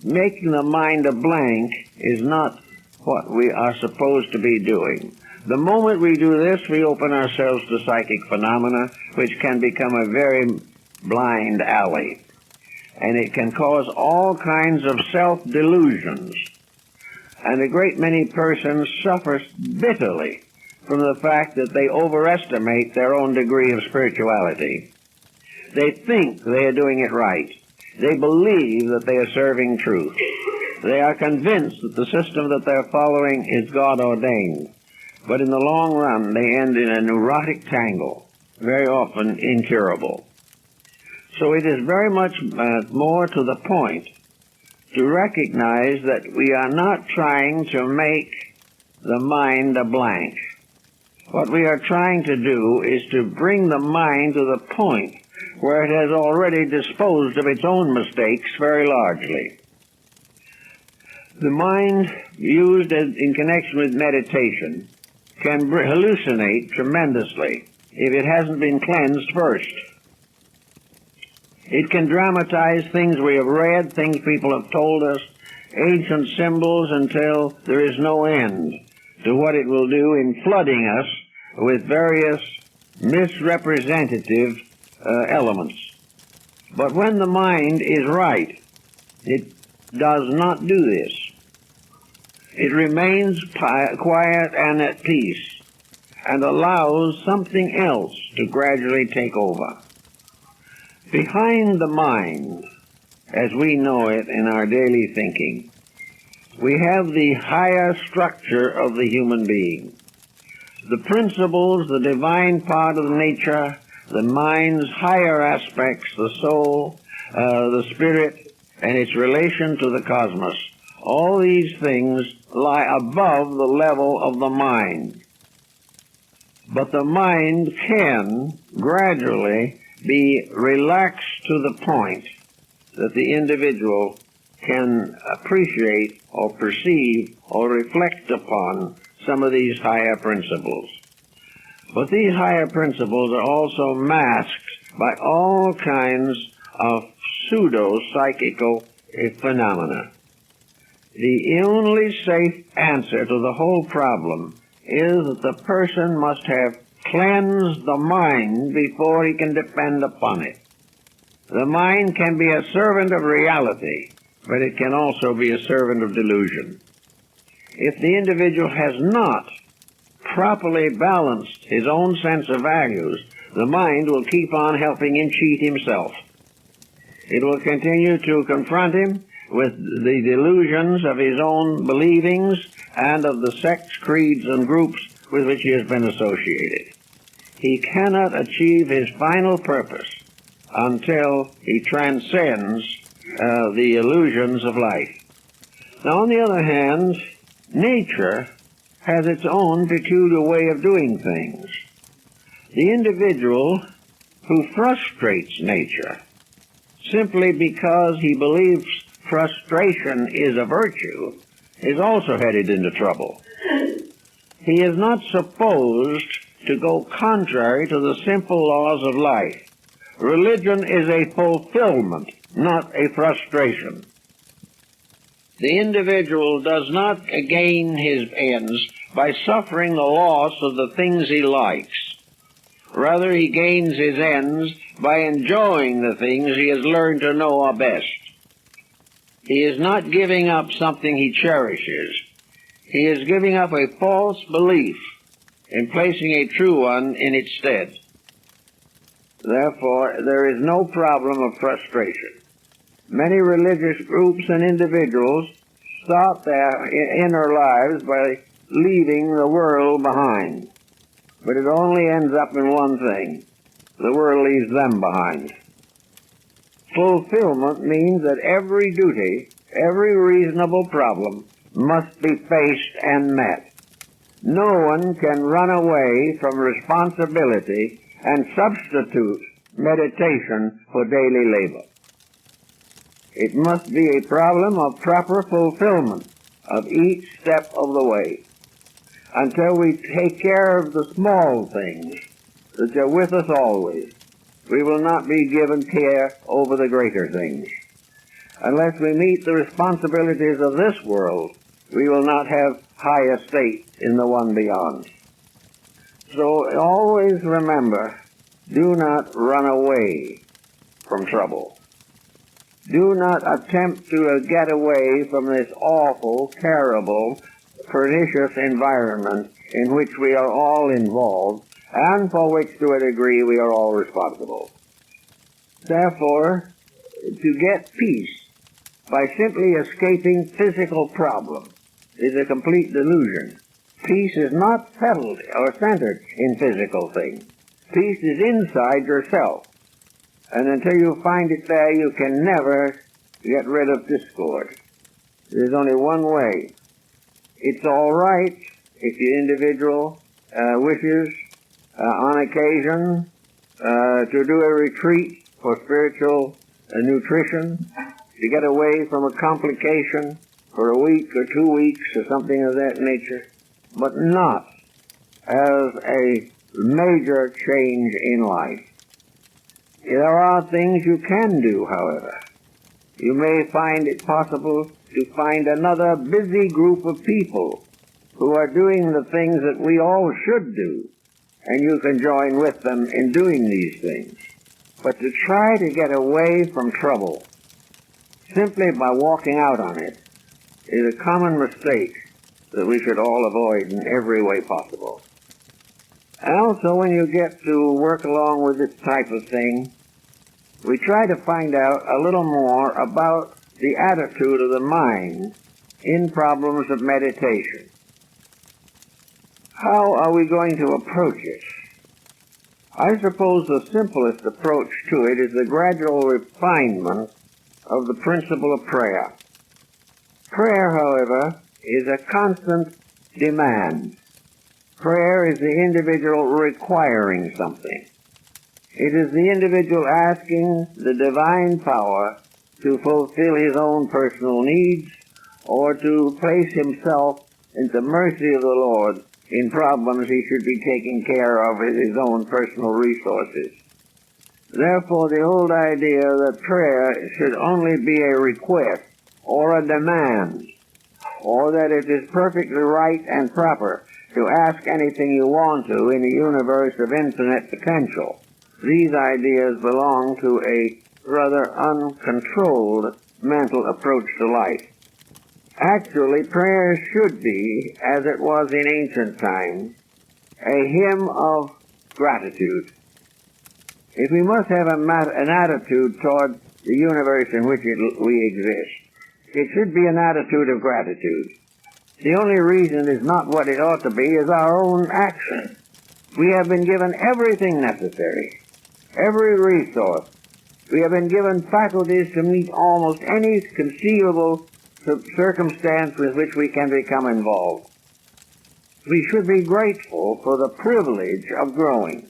A: making the mind a blank is not what we are supposed to be doing. The moment we do this, we open ourselves to psychic phenomena, which can become a very blind alley. And it can cause all kinds of self-delusions. And a great many persons suffer bitterly from the fact that they overestimate their own degree of spirituality. They think they are doing it right. They believe that they are serving truth. They are convinced that the system that they're following is God-ordained. But in the long run, they end in a neurotic tangle, very often incurable. So it is very much more to the point to recognize that we are not trying to make the mind a blank. What we are trying to do is to bring the mind to the point where it has already disposed of its own mistakes very largely. The mind used in connection with meditation can hallucinate tremendously if it hasn't been cleansed first. It can dramatize things we have read, things people have told us, ancient symbols, until there is no end to what it will do in flooding us with various misrepresentative elements. But when the mind is right, it does not do this. It remains quiet and at peace, and allows something else to gradually take over. Behind the mind, as we know it in our daily thinking, we have the higher structure of the human being. The principles, the divine part of nature, the mind's higher aspects, the soul, the spirit, and its relation to the cosmos. All these things lie above the level of the mind. But the mind can gradually be relaxed to the point that the individual can appreciate or perceive or reflect upon some of these higher principles. But these higher principles are also masked by all kinds of pseudo-psychical phenomena. The only safe answer to the whole problem is that the person must have cleansed the mind before he can depend upon it. The mind can be a servant of reality, but it can also be a servant of delusion. If the individual has not properly balanced his own sense of values, the mind will keep on helping him cheat himself. It will continue to confront him with the delusions of his own believings and of the sects, creeds, and groups with which he has been associated. He cannot achieve his final purpose until he transcends the illusions of life. Now, on the other hand, nature has its own peculiar way of doing things. The individual who frustrates nature simply because he believes frustration is a virtue is also headed into trouble. He is not supposed to go contrary to the simple laws of life. Religion is a fulfillment, not a frustration. The individual does not gain his ends by suffering the loss of the things he likes. Rather, he gains his ends by enjoying the things he has learned to know are best. He is not giving up something he cherishes. He is giving up a false belief and placing a true one in its stead. Therefore, there is no problem of frustration. Many religious groups and individuals start their inner lives by leaving the world behind. But it only ends up in one thing. The world leaves them behind. Fulfillment means that every duty, every reasonable problem must be faced and met. No one can run away from responsibility and substitute meditation for daily labor. It must be a problem of proper fulfillment of each step of the way. Until we take care of the small things that are with us always, we will not be given care over the greater things. Unless we meet the responsibilities of this world, we will not have high estate in the one beyond. So always remember, do not run away from trouble. Do not attempt to get away from this awful, terrible, pernicious environment in which we are all involved, and for which, to a degree, we are all responsible. Therefore, to get peace by simply escaping physical problems is a complete delusion. Peace is not settled or centered in physical things. Peace is inside yourself. And until you find it there, you can never get rid of discord. There's only one way. It's all right if the individual wishes on occasion to do a retreat for spiritual nutrition, to get away from a complication for a week or 2 weeks or something of that nature, but not as a major change in life. There are things you can do, however. You may find it possible to find another busy group of people who are doing the things that we all should do, and you can join with them in doing these things. But to try to get away from trouble simply by walking out on it is a common mistake that we should all avoid in every way possible. And also, when you get to work along with this type of thing, we try to find out a little more about the attitude of the mind in problems of meditation. How are we going to approach it? I suppose the simplest approach to it is the gradual refinement of the principle of prayer. Prayer, however, is a constant demand. Prayer is the individual requiring something. It is the individual asking the divine power to fulfill his own personal needs or to place himself in the mercy of the Lord in problems he should be taking care of with his own personal resources. Therefore, the old idea that prayer should only be a request or a demand, or that it is perfectly right and proper to ask anything you want to in a universe of infinite potential. These ideas belong to a rather uncontrolled mental approach to life. Actually, prayer should be, as it was in ancient times, a hymn of gratitude. If we must have an attitude toward the universe in which we exist, it should be an attitude of gratitude. The only reason it's not what it ought to be is our own action. We have been given everything necessary, every resource. We have been given faculties to meet almost any conceivable circumstance with which we can become involved. We should be grateful for the privilege of growing.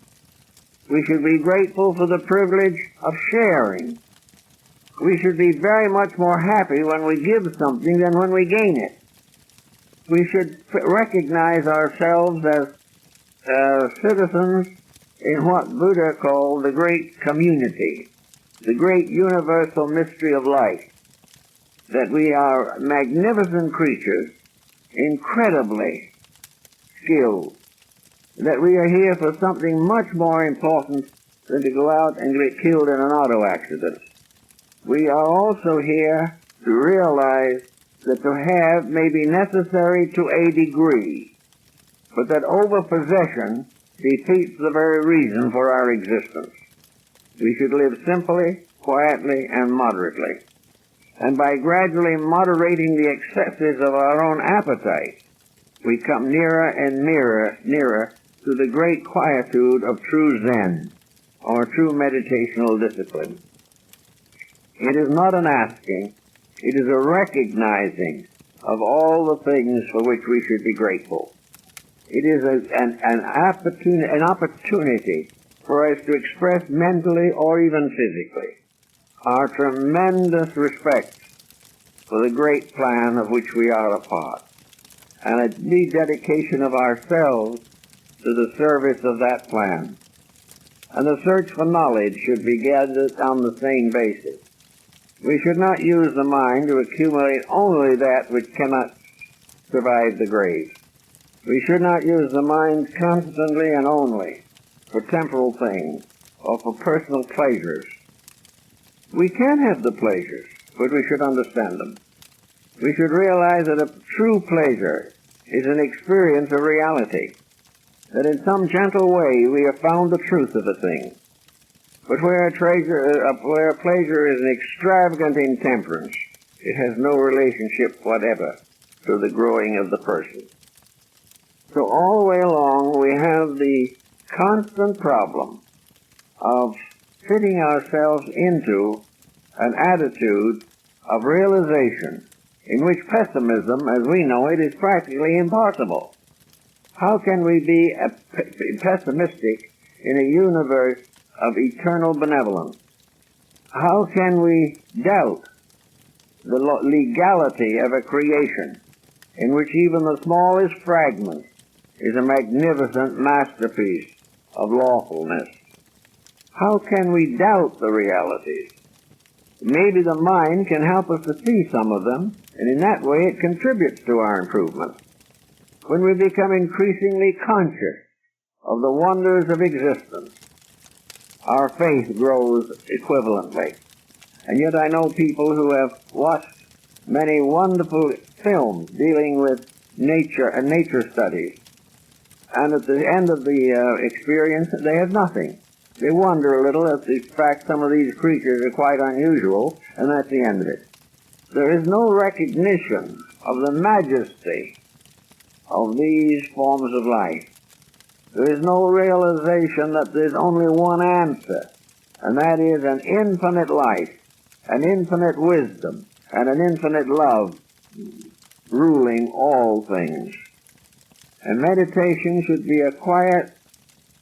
A: We should be grateful for the privilege of sharing. We should be very much more happy when we give something than when we gain it. We should recognize ourselves as citizens in what Buddha called the great community, the great universal mystery of life, that we are magnificent creatures, incredibly skilled, that we are here for something much more important than to go out and get killed in an auto accident. We are also here to realize that to have may be necessary to a degree, but that over-possession defeats the very reason for our existence. We should live simply, quietly, and moderately. And by gradually moderating the excesses of our own appetite, we come nearer and nearer to the great quietude of true Zen, or true meditational discipline. It is not an asking, it is a recognizing of all the things for which we should be grateful. It is an opportunity for us to express mentally or even physically our tremendous respect for the great plan of which we are a part, and a dedication of ourselves to the service of that plan. And the search for knowledge should be gathered on the same basis. We should not use the mind to accumulate only that which cannot survive the grave. We should not use the mind constantly and only for temporal things or for personal pleasures. We can have the pleasures, but we should understand them. We should realize that a true pleasure is an experience of reality, that in some gentle way we have found the truth of a thing. But where a pleasure is an extravagant intemperance, it has no relationship whatever to the growing of the person. So all the way along we have the constant problem of fitting ourselves into an attitude of realization in which pessimism, as we know it, is practically impossible. How can we be pessimistic in a universe of eternal benevolence? How can we doubt the legality of a creation in which even the smallest fragment is a magnificent masterpiece of lawfulness? How can we doubt the realities? Maybe the mind can help us to see some of them, and in that way it contributes to our improvement. When we become increasingly conscious of the wonders of existence, our faith grows equivalently. And yet I know people who have watched many wonderful films dealing with nature and nature studies, and at the end of the experience they have nothing. They wonder a little if, in fact, some of these creatures are quite unusual, and that's the end of it. There is no recognition of the majesty of these forms of life. There is no realization that there's only one answer, and that is an infinite life, an infinite wisdom, and an infinite love ruling all things. And meditation should be a quiet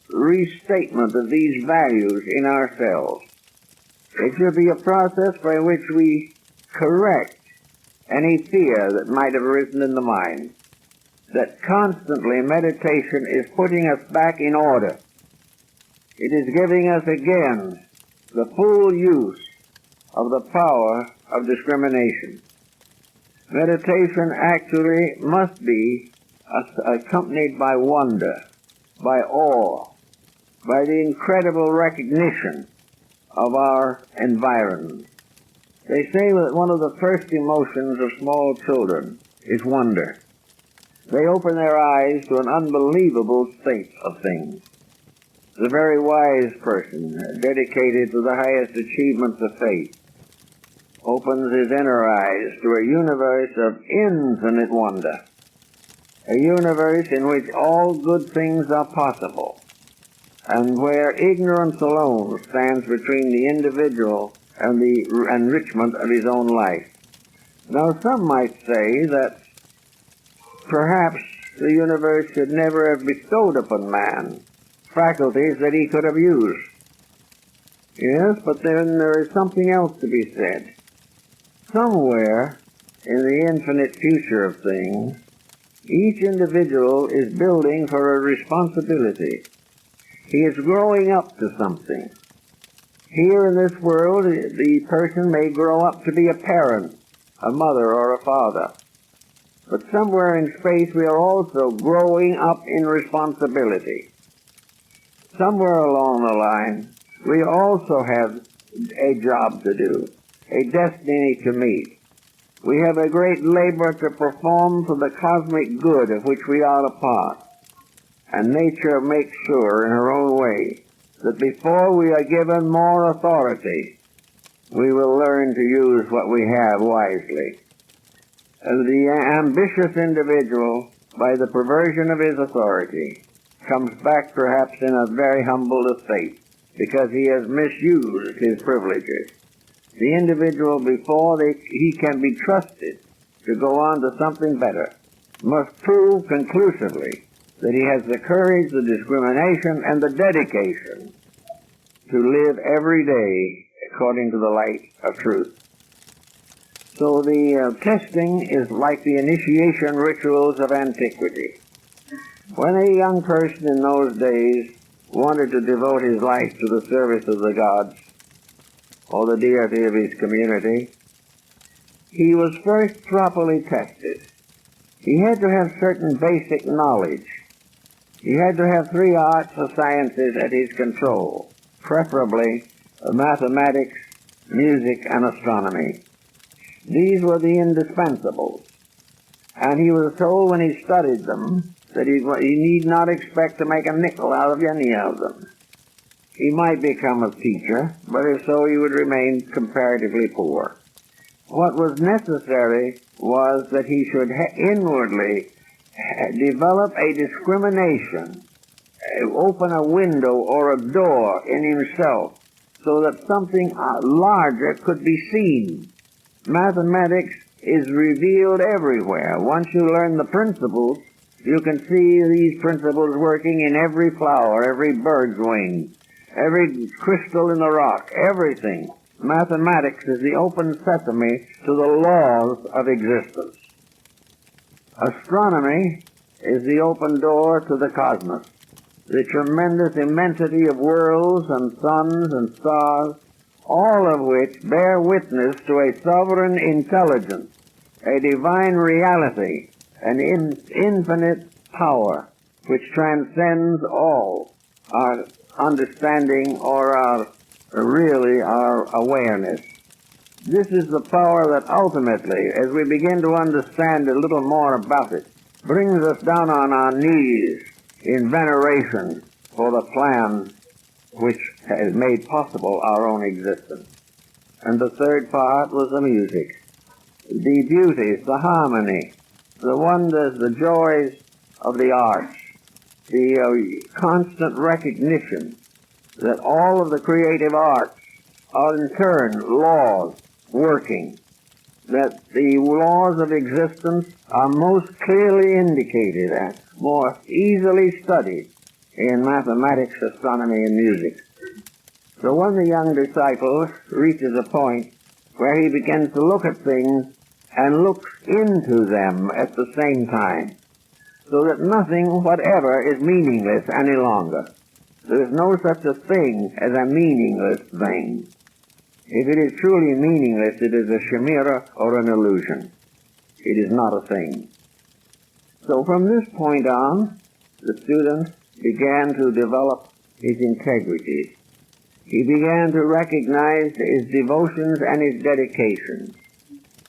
A: restatement of these values in ourselves. It should be a process by which we correct any fear that might have arisen in the mind. That constantly meditation is putting us back in order. It is giving us again the full use of the power of discrimination. Meditation actually must be accompanied by wonder, by awe, by the incredible recognition of our environment. They say that one of the first emotions of small children is wonder. They open their eyes to an unbelievable state of things. The very wise person, dedicated to the highest achievements of faith, opens his inner eyes to a universe of infinite wonder, a universe in which all good things are possible, and where ignorance alone stands between the individual and the enrichment of his own life. Now, some might say that perhaps the universe should never have bestowed upon man faculties that he could have used. Yes, but then there is something else to be said. Somewhere in the infinite future of things, each individual is building for a responsibility. He is growing up to something. Here in this world, the person may grow up to be a parent, a mother, or a father. But somewhere in space, we are also growing up in responsibility. Somewhere along the line, we also have a job to do, a destiny to meet. We have a great labor to perform for the cosmic good of which we are a part. And nature makes sure in her own way that before we are given more authority, we will learn to use what we have wisely. The ambitious individual, by the perversion of his authority, comes back perhaps in a very humble estate because he has misused his privileges. The individual, before he can be trusted to go on to something better, must prove conclusively that he has the courage, the discrimination, and the dedication to live every day according to the light of truth. So the testing is like the initiation rituals of antiquity. When a young person in those days wanted to devote his life to the service of the gods or the deity of his community, he was first properly tested. He had to have certain basic knowledge. He had to have 3 arts or sciences at his control, preferably mathematics, music, and astronomy. These were the indispensables. And he was told when he studied them that he need not expect to make a nickel out of any of them. He might become a teacher, but if so, he would remain comparatively poor. What was necessary was that he should inwardly develop a discrimination, open a window or a door in himself so that something larger could be seen. Mathematics is revealed everywhere. Once you learn the principles, you can see these principles working in every flower, every bird's wing, every crystal in the rock, everything. Mathematics is the open sesame to the laws of existence. Astronomy is the open door to the cosmos. the tremendous immensity of worlds and suns and stars, all of which bear witness to a sovereign intelligence, a divine reality, an infinite power which transcends all our understanding or our awareness. This is the power that ultimately, as we begin to understand a little more about it, brings us down on our knees in veneration for the plan which has made possible our own existence. And the third part was the music, the beauties, the harmony, the wonders, the joys of the arts, the constant recognition that all of the creative arts are in turn laws working, that the laws of existence are most clearly indicated and more easily studied in mathematics, astronomy, and music. So when the young disciple reaches a point where he begins to look at things and looks into them at the same time, so that nothing whatever is meaningless any longer. There is no such a thing as a meaningless thing. If it is truly meaningless, it is a chimera or an illusion. It is not a thing. So from this point on, the student began to develop his integrities. He began to recognize his devotions and his dedications.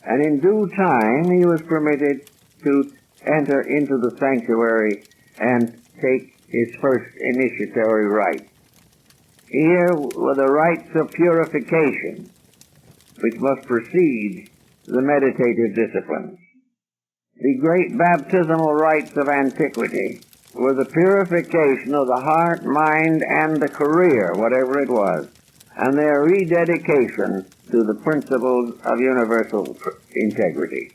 A: And in due time, he was permitted to enter into the sanctuary and take his first initiatory rite. Here were the rites of purification, which must precede the meditative disciplines. The great baptismal rites of antiquity were the purification of the heart, mind, and the career, whatever it was, and their rededication to the principles of universal integrity.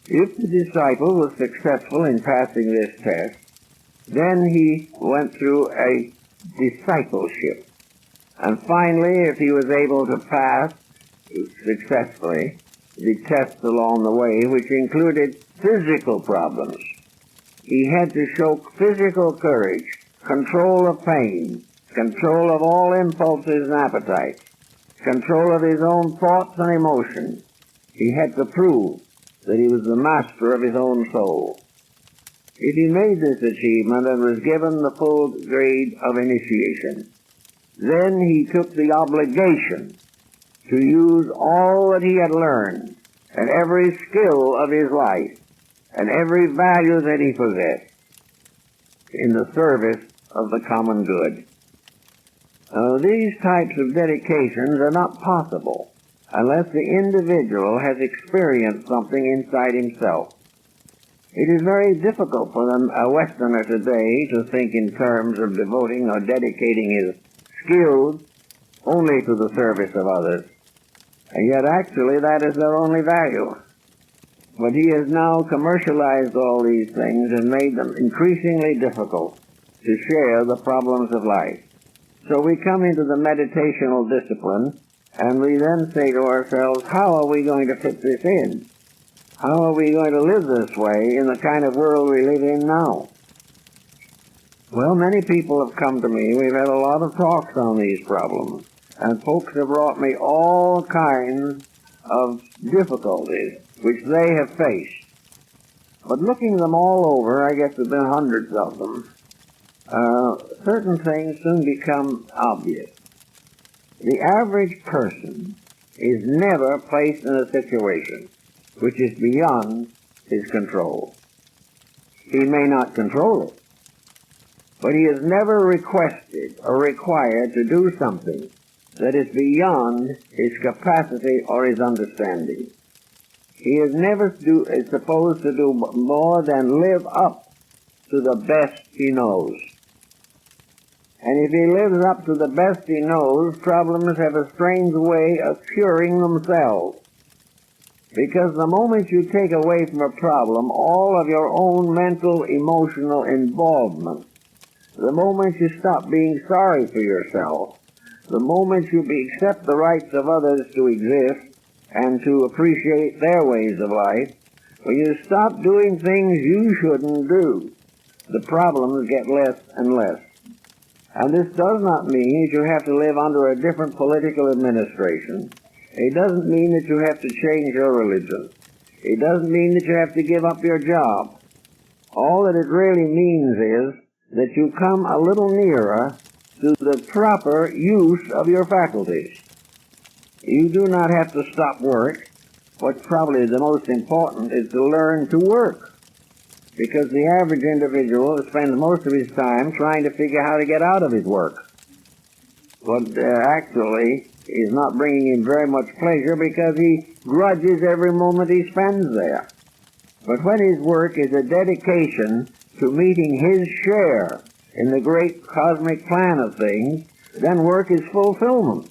A: If the disciple was successful in passing this test, then he went through a discipleship. And finally, if he was able to pass successfully the tests along the way, which included physical problems, he had to show physical courage, control of pain, control of all impulses and appetites, control of his own thoughts and emotions. He had to prove that he was the master of his own soul. If he made this achievement and was given the full grade of initiation, then he took the obligation to use all that he had learned and every skill of his life and every value that he possessed in the service of the common good. These types of dedications are not possible unless the individual has experienced something inside himself. It is very difficult for a Westerner today to think in terms of devoting or dedicating his skills only to the service of others. And yet actually that is their only value. But he has now commercialized all these things and made them increasingly difficult to share the problems of life. So we come into the meditational discipline, and we then say to ourselves, how are we going to fit this in? How are we going to live this way in the kind of world we live in now? Well, many people have come to me. We've had a lot of talks on these problems, and folks have brought me all kinds of difficulties which they have faced. But looking them all over, I guess there have been hundreds of them, certain things soon become obvious. The average person is never placed in a situation which is beyond his control. He may not control it, but he is never requested or required to do something that is beyond his capacity or his understanding. He is never supposed to do more than live up to the best he knows. And if he lives up to the best he knows, problems have a strange way of curing themselves. Because the moment you take away from a problem all of your own mental, emotional involvement, the moment you stop being sorry for yourself, the moment you accept the rights of others to exist and to appreciate their ways of life, when you stop doing things you shouldn't do, the problems get less and less. And this does not mean that you have to live under a different political administration. It doesn't mean that you have to change your religion. It doesn't mean that you have to give up your job. All that it really means is that you come a little nearer to the proper use of your faculties. You do not have to stop work. What's probably the most important is to learn to work, because the average individual spends most of his time trying to figure how to get out of his work. But actually is not bringing him very much pleasure, because he grudges every moment he spends there. But when his work is a dedication to meeting his share in the great cosmic plan of things, then work is fulfillment.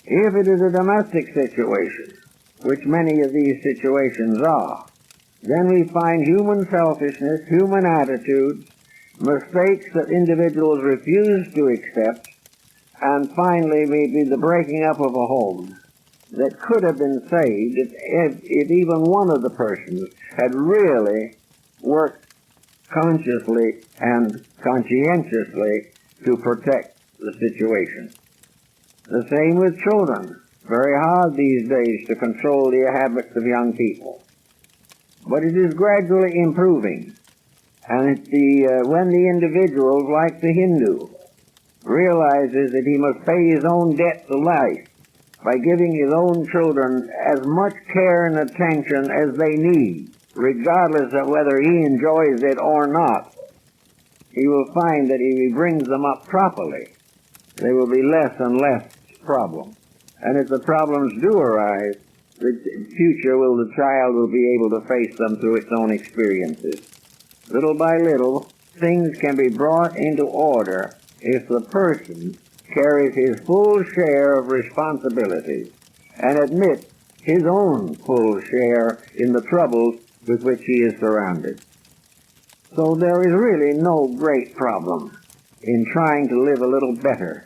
A: If it is a domestic situation, which many of these situations are, then we find human selfishness, human attitudes, mistakes that individuals refuse to accept, and finally maybe the breaking up of a home that could have been saved if even one of the persons had really worked consciously and conscientiously to protect the situation. The same with children. Very hard these days to control the habits of young people. But it is gradually improving. And when the individual, like the Hindu, realizes that he must pay his own debt to life by giving his own children as much care and attention as they need, regardless of whether he enjoys it or not, he will find that if he brings them up properly, there will be less and less problem. And if the problems do arise, the future the child will be able to face them through its own experiences. Little by little, things can be brought into order if the person carries his full share of responsibility and admits his own full share in the troubles with which he is surrounded. So there is really no great problem in trying to live a little better.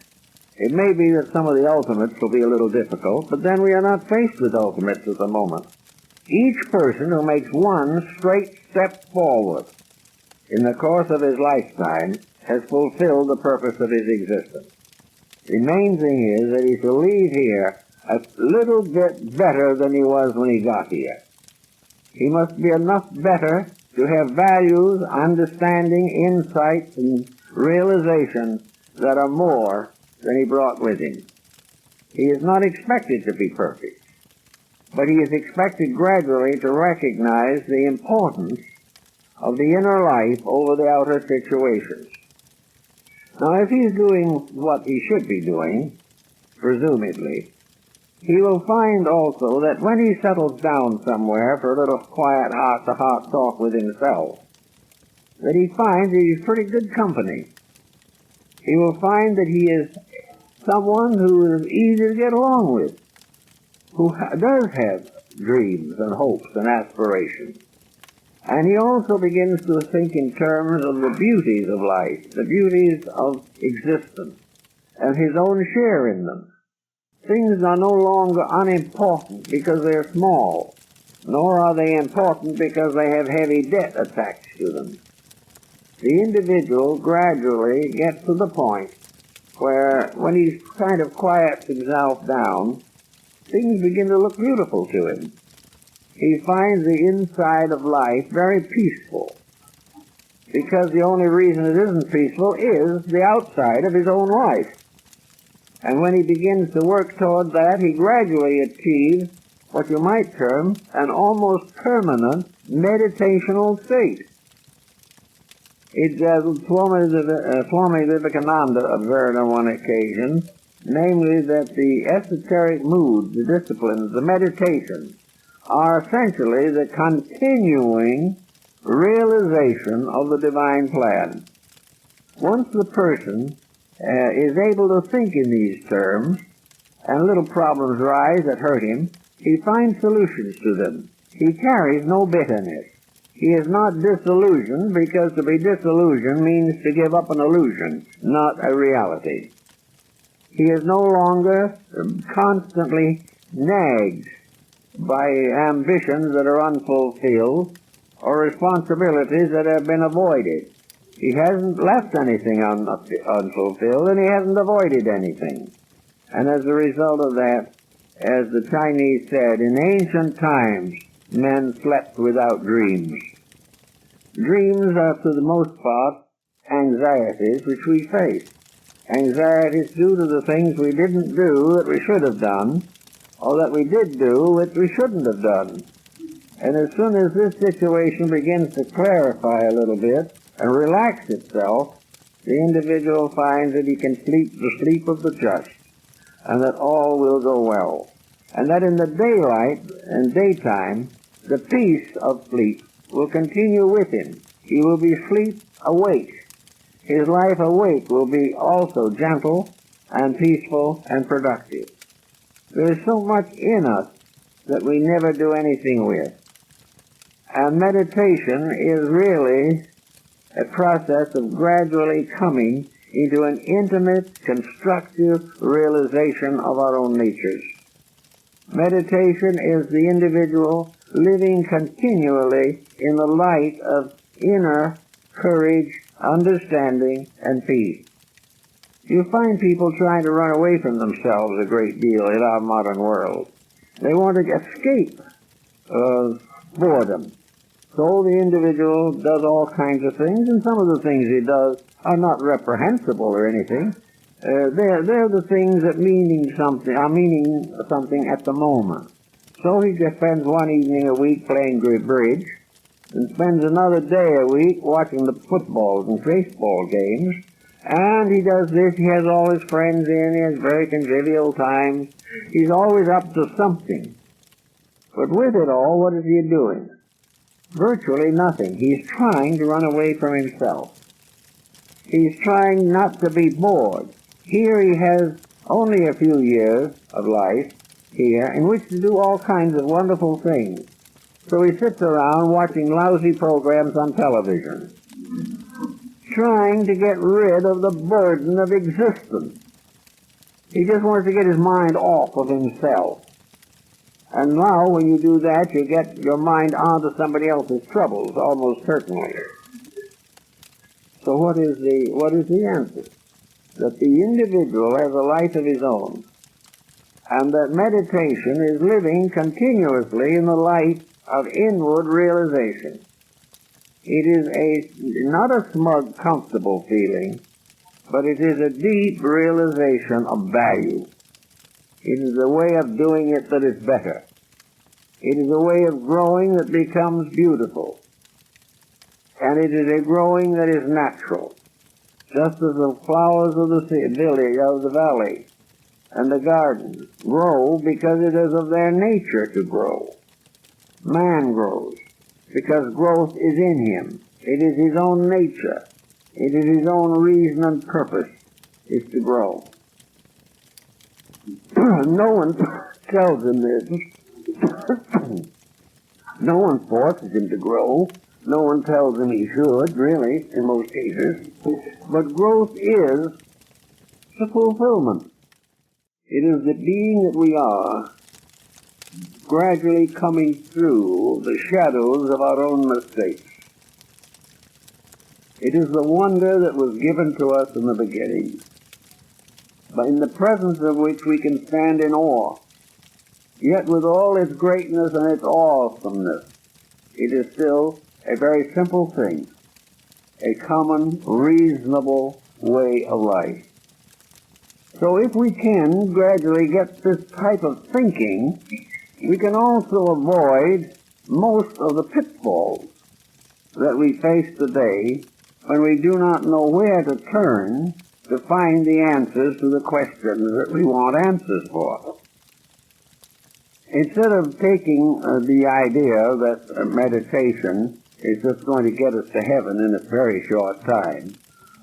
A: It may be that some of the ultimates will be a little difficult, but then we are not faced with ultimates at the moment. Each person who makes one straight step forward in the course of his lifetime has fulfilled the purpose of his existence. The main thing is that he shall leave here a little bit better than he was when he got here. He must be enough better to have values, understanding, insights, and realizations that are more than he brought with him. He is not expected to be perfect, but he is expected gradually to recognize the importance of the inner life over the outer situations. Now, if he's doing what he should be doing, presumably, he will find also that when he settles down somewhere for a little quiet heart-to-heart talk with himself, that he finds he's pretty good company. He will find that he is someone who is easy to get along with, who does have dreams and hopes and aspirations. And he also begins to think in terms of the beauties of life, the beauties of existence, and his own share in them. Things are no longer unimportant because they're small, nor are they important because they have heavy debt attached to them. The individual gradually gets to the point where, when he kind of quiets himself down, things begin to look beautiful to him. He finds the inside of life very peaceful, because the only reason it isn't peaceful is the outside of his own life. And when he begins to work toward that, he gradually achieves what you might term an almost permanent meditational state. Swami Vivekananda observed on one occasion, namely that the esoteric moods, the disciplines, the meditations, are essentially the continuing realization of the divine plan. Once the person is able to think in these terms, and little problems rise that hurt him, he finds solutions to them. He carries no bitterness. He is not disillusioned, because to be disillusioned means to give up an illusion, not a reality. He is no longer constantly nagged by ambitions that are unfulfilled or responsibilities that have been avoided. He hasn't left anything unfulfilled, and he hasn't avoided anything. And as a result of that, as the Chinese said, in ancient times, men slept without dreams. Dreams are, for the most part, anxieties which we face. Anxieties due to the things we didn't do that we should have done, or that we did do that we shouldn't have done. And as soon as this situation begins to clarify a little bit and relax itself, the individual finds that he can sleep the sleep of the just, and that all will go well. And that in the daylight and daytime, the peace of sleep will continue with him. He will be sleep awake. His life awake will be also gentle and peaceful and productive. There is so much in us that we never do anything with. And meditation is really a process of gradually coming into an intimate, constructive realization of our own natures. Meditation is the individual living continually in the light of inner courage, understanding, and peace. You find people trying to run away from themselves a great deal in our modern world. They want to escape boredom. So the individual does all kinds of things, and some of the things he does are not reprehensible or anything. They're the things that are meaning something at the moment. So he just spends one evening a week playing bridge, and spends another day a week watching the footballs and baseball games. And he does this, he has all his friends in, he has very convivial times. He's always up to something. But with it all, what is he doing? Virtually nothing. He's trying to run away from himself. He's trying not to be bored. Here he has only a few years of life here in which to do all kinds of wonderful things. So he sits around watching lousy programs on television, trying to get rid of the burden of existence. He just wants to get his mind off of himself. And now when you do that, you get your mind onto somebody else's troubles, almost certainly. So what is the answer? That the individual has a life of his own, and that meditation is living continuously in the light of inward realization. It is not a smug, comfortable feeling, but it is a deep realization of value. It is a way of doing it that is better. It is a way of growing that becomes beautiful. And it is a growing that is natural, just as the flowers of the valley and the garden grow because it is of their nature to grow. Man grows because growth is in him. It is his own nature. It is his own reason and purpose is to grow. No one tells him this. No one forces him to grow. No one tells him he should, really, in most cases. But growth is the fulfillment. It is the being that we are, gradually coming through the shadows of our own mistakes. It is the wonder that was given to us in the beginning, but in the presence of which we can stand in awe. Yet with all its greatness and its awesomeness, it is still a very simple thing, a common, reasonable way of life. So if we can gradually get this type of thinking, we can also avoid most of the pitfalls that we face today when we do not know where to turn to find the answers to the questions that we want answers for. Instead of taking the idea that meditation is just going to get us to heaven in a very short time,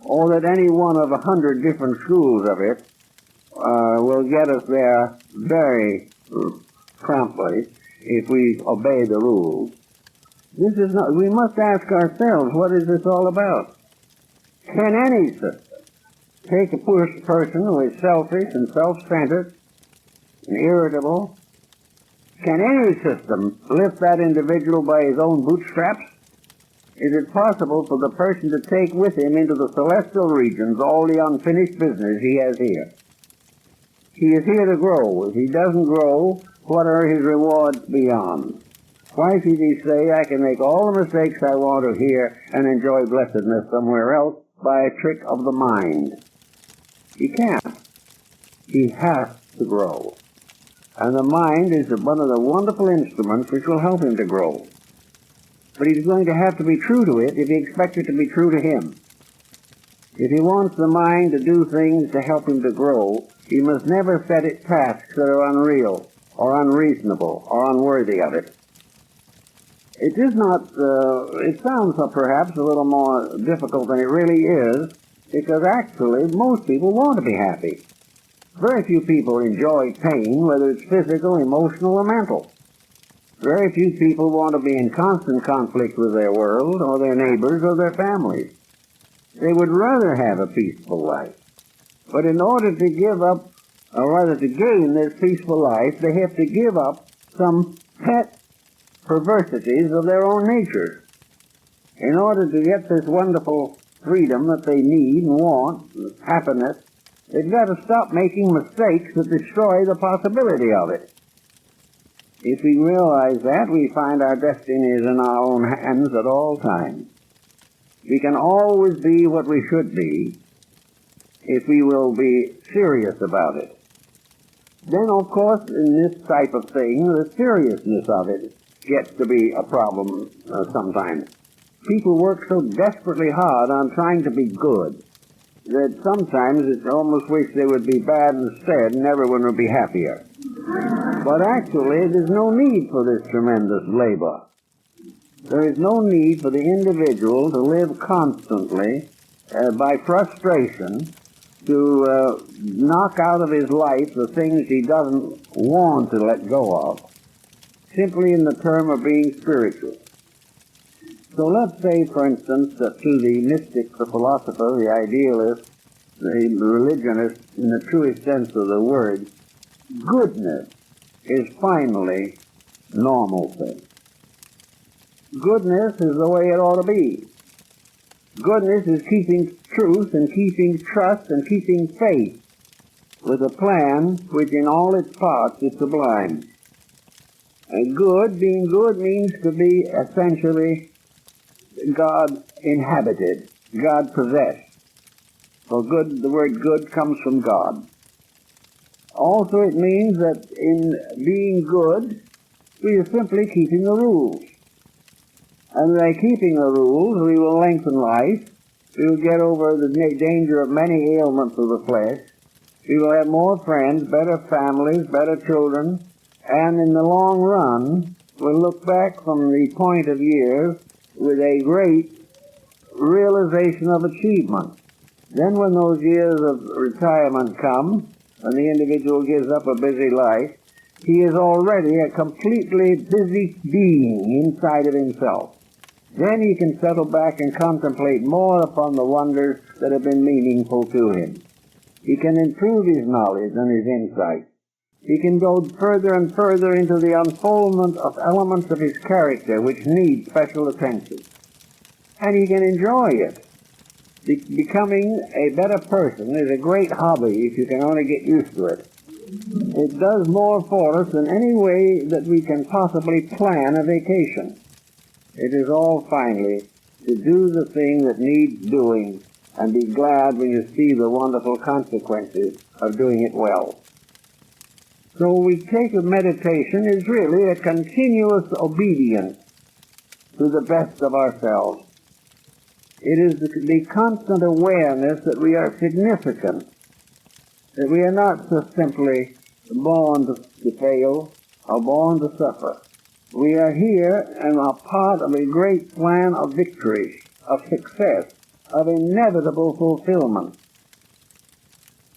A: or that any one of 100 different schools of it will get us there very promptly if we obey the rules. This is not. We must ask ourselves, what is this all about? Can any system take a person who is selfish and self-centered and irritable? Can any system lift that individual by his own bootstraps?
B: Is it possible for the person to take with him into the celestial regions all the unfinished business he has here? He is here to grow. If he doesn't grow, what are his rewards beyond? Why should he say, I can make all the mistakes I want to here and enjoy blessedness somewhere else by a trick of the mind? He can't. He has to grow. And the mind is one of the wonderful instruments which will help him to grow. But he's going to have to be true to it if he expects it to be true to him. If he wants the mind to do things to help him to grow, he must never set it tasks that are unreal or unreasonable or unworthy of it. It is not, it sounds perhaps a little more difficult than it really is, because actually most people want to be happy. Very few people enjoy pain, whether it's physical, emotional, or mental. Very few people want to be in constant conflict with their world, or their neighbors, or their families. They would rather have a peaceful life. But in order to give up, or rather to gain this peaceful life, they have to give up some pet perversities of their own nature. In order to get this wonderful freedom that they need and want, happiness, they've got to stop making mistakes that destroy the possibility of it. If we realize that, we find our destiny is in our own hands at all times. We can always be what we should be if we will be serious about it. Then, of course, in this type of thing, the seriousness of it gets to be a problem sometimes. People work so desperately hard on trying to be good that sometimes it's almost wish they would be bad instead and everyone would be happier. But actually, there's no need for this tremendous labor. There is no need for the individual to live constantly by frustration to knock out of his life the things he doesn't want to let go of, simply in the term of being spiritual. So let's say, for instance, that to the mystic, the philosopher, the idealist, the religionist, in the truest sense of the word, goodness is finally normal thing. Goodness is the way it ought to be. Goodness is keeping truth and keeping trust and keeping faith with a plan which in all its parts is sublime. And being good means to be essentially God inhabited, God possessed. For good, the word good comes from God. Also it means that in being good, we are simply keeping the rules. And by keeping the rules, we will lengthen life. We will get over the danger of many ailments of the flesh. We will have more friends, better families, better children, and in the long run, we'll look back from the point of years with a great realization of achievement. Then when those years of retirement come, and the individual gives up a busy life, he is already a completely busy being inside of himself. Then he can settle back and contemplate more upon the wonders that have been meaningful to him. He can improve his knowledge and his insight. He can go further and further into the unfoldment of elements of his character which need special attention. And he can enjoy it. Becoming a better person is a great hobby if you can only get used to it. It does more for us than any way that we can possibly plan a vacation. It is all finally to do the thing that needs doing and be glad when you see the wonderful consequences of doing it well. So we take a meditation is really a continuous obedience to the best of ourselves. It is the constant awareness that we are significant, that we are not just simply born to fail or born to suffer. We are here and are part of a great plan of victory, of success, of inevitable fulfillment.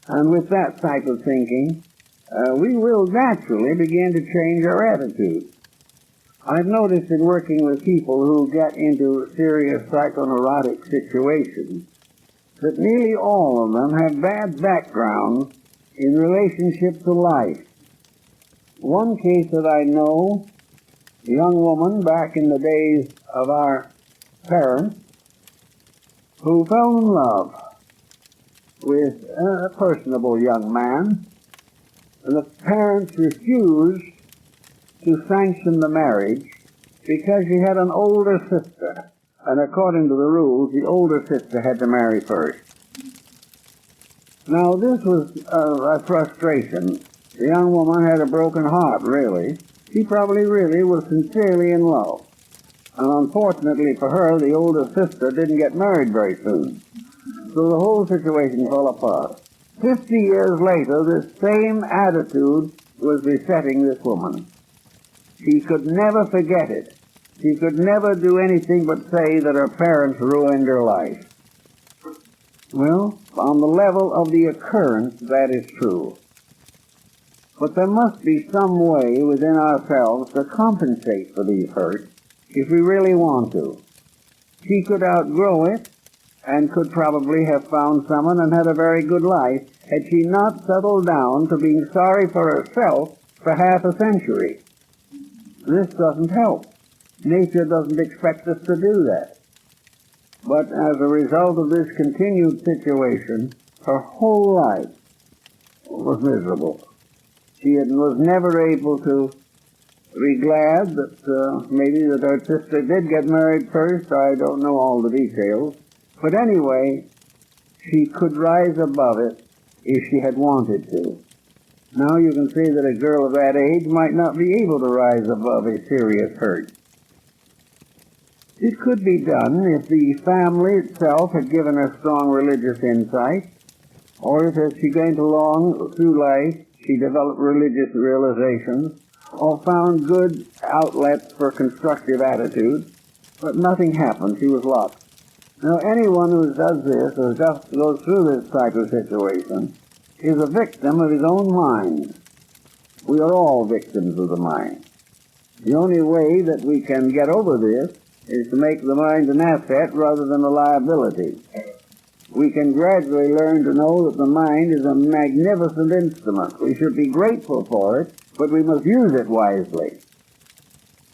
B: And with that type of thinking, we will naturally begin to change our attitude. I've noticed in working with people who get into serious psychoneurotic situations that nearly all of them have bad backgrounds in relationship to life. One case that I know, a young woman back in the days of our parents who fell in love with a personable young man, and the parents refused to sanction the marriage because she had an older sister, and according to the rules, the older sister had to marry first. Now, this was a frustration. The young woman had a broken heart, really. She probably really was sincerely in love. And unfortunately for her, the older sister didn't get married very soon. So the whole situation fell apart. 50 years later, this same attitude was besetting this woman. She could never forget it. She could never do anything but say that her parents ruined her life. Well, on the level of the occurrence, that is true. But there must be some way within ourselves to compensate for these hurts if we really want to. She could outgrow it and could probably have found someone and had a very good life had she not settled down to being sorry for herself for half a century. This doesn't help. Nature doesn't expect us to do that. But as a result of this continued situation, her whole life was miserable. She was never able to be glad that maybe that her sister did get married first. I don't know all the details. But anyway, she could rise above it if she had wanted to. Now you can see that a girl of that age might not be able to rise above a serious hurt. It could be done if the family itself had given her strong religious insight, or if as she went along through life, she developed religious realizations, or found good outlets for constructive attitudes, but nothing happened. She was lost. Now, anyone who does this, or just goes through this type of situation, is a victim of his own mind. We are all victims of the mind. The only way that we can get over this is to make the mind an asset rather than a liability. We can gradually learn to know that the mind is a magnificent instrument. We should be grateful for it, but we must use it wisely.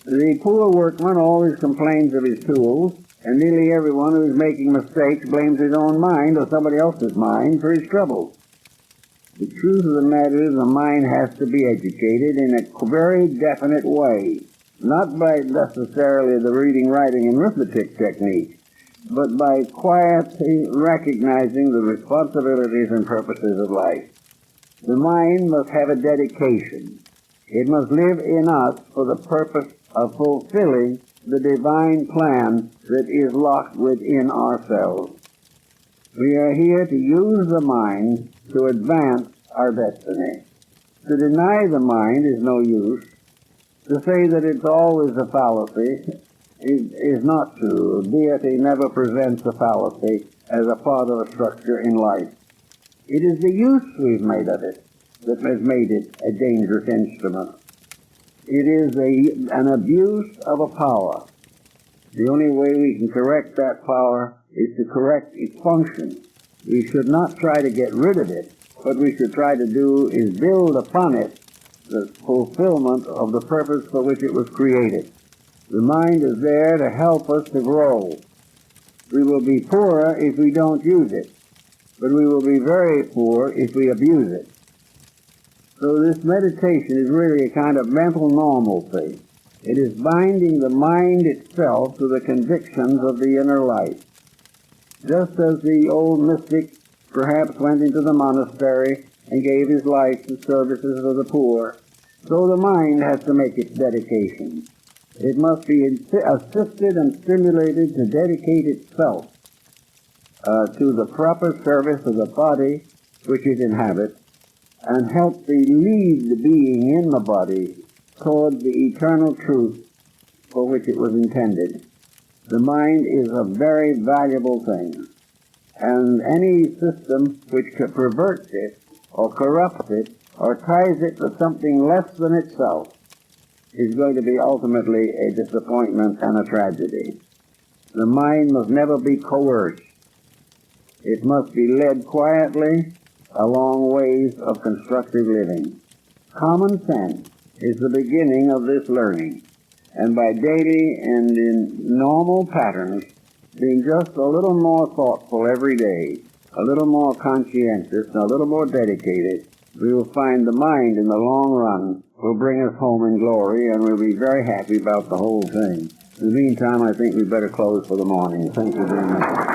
B: The poor workman always complains of his tools, and nearly everyone who is making mistakes blames his own mind or somebody else's mind for his troubles. The truth of the matter is the mind has to be educated in a very definite way, not by necessarily the reading, writing, and arithmetic technique, but by quietly recognizing the responsibilities and purposes of life. The mind must have a dedication. It must live in us for the purpose of fulfilling the divine plan that is locked within ourselves. We are here to use the mind to advance our destiny. To deny the mind is no use. To say that it's always a fallacy is not true. Deity never presents a fallacy as a part of a structure in life. It is the use we've made of it that has made it a dangerous instrument. It is an abuse of a power. The only way we can correct that power is to correct its function. We should not try to get rid of it. What we should try to do is build upon it the fulfillment of the purpose for which it was created. The mind is there to help us to grow. We will be poorer if we don't use it, but we will be very poor if we abuse it. So this meditation is really a kind of mental normalcy. It is binding the mind itself to the convictions of the inner life. Just as the old mystic perhaps went into the monastery and gave his life to services of the poor, so the mind has to make its dedication. It must be assisted and stimulated to dedicate itself to the proper service of the body which it inhabits, and help lead the being in the body toward the eternal truth for which it was intended. The mind is a very valuable thing, and any system which perverts it or corrupts it or ties it to something less than itself is going to be ultimately a disappointment and a tragedy. The mind must never be coerced. It must be led quietly along ways of constructive living. Common sense is the beginning of this learning, and by daily and in normal patterns, being just a little more thoughtful every day, a little more conscientious, and a little more dedicated, we will find the mind in the long run will bring us home in glory, and we'll be very happy about the whole thing. In the meantime, I think we'd better close for the morning. Thank you very much.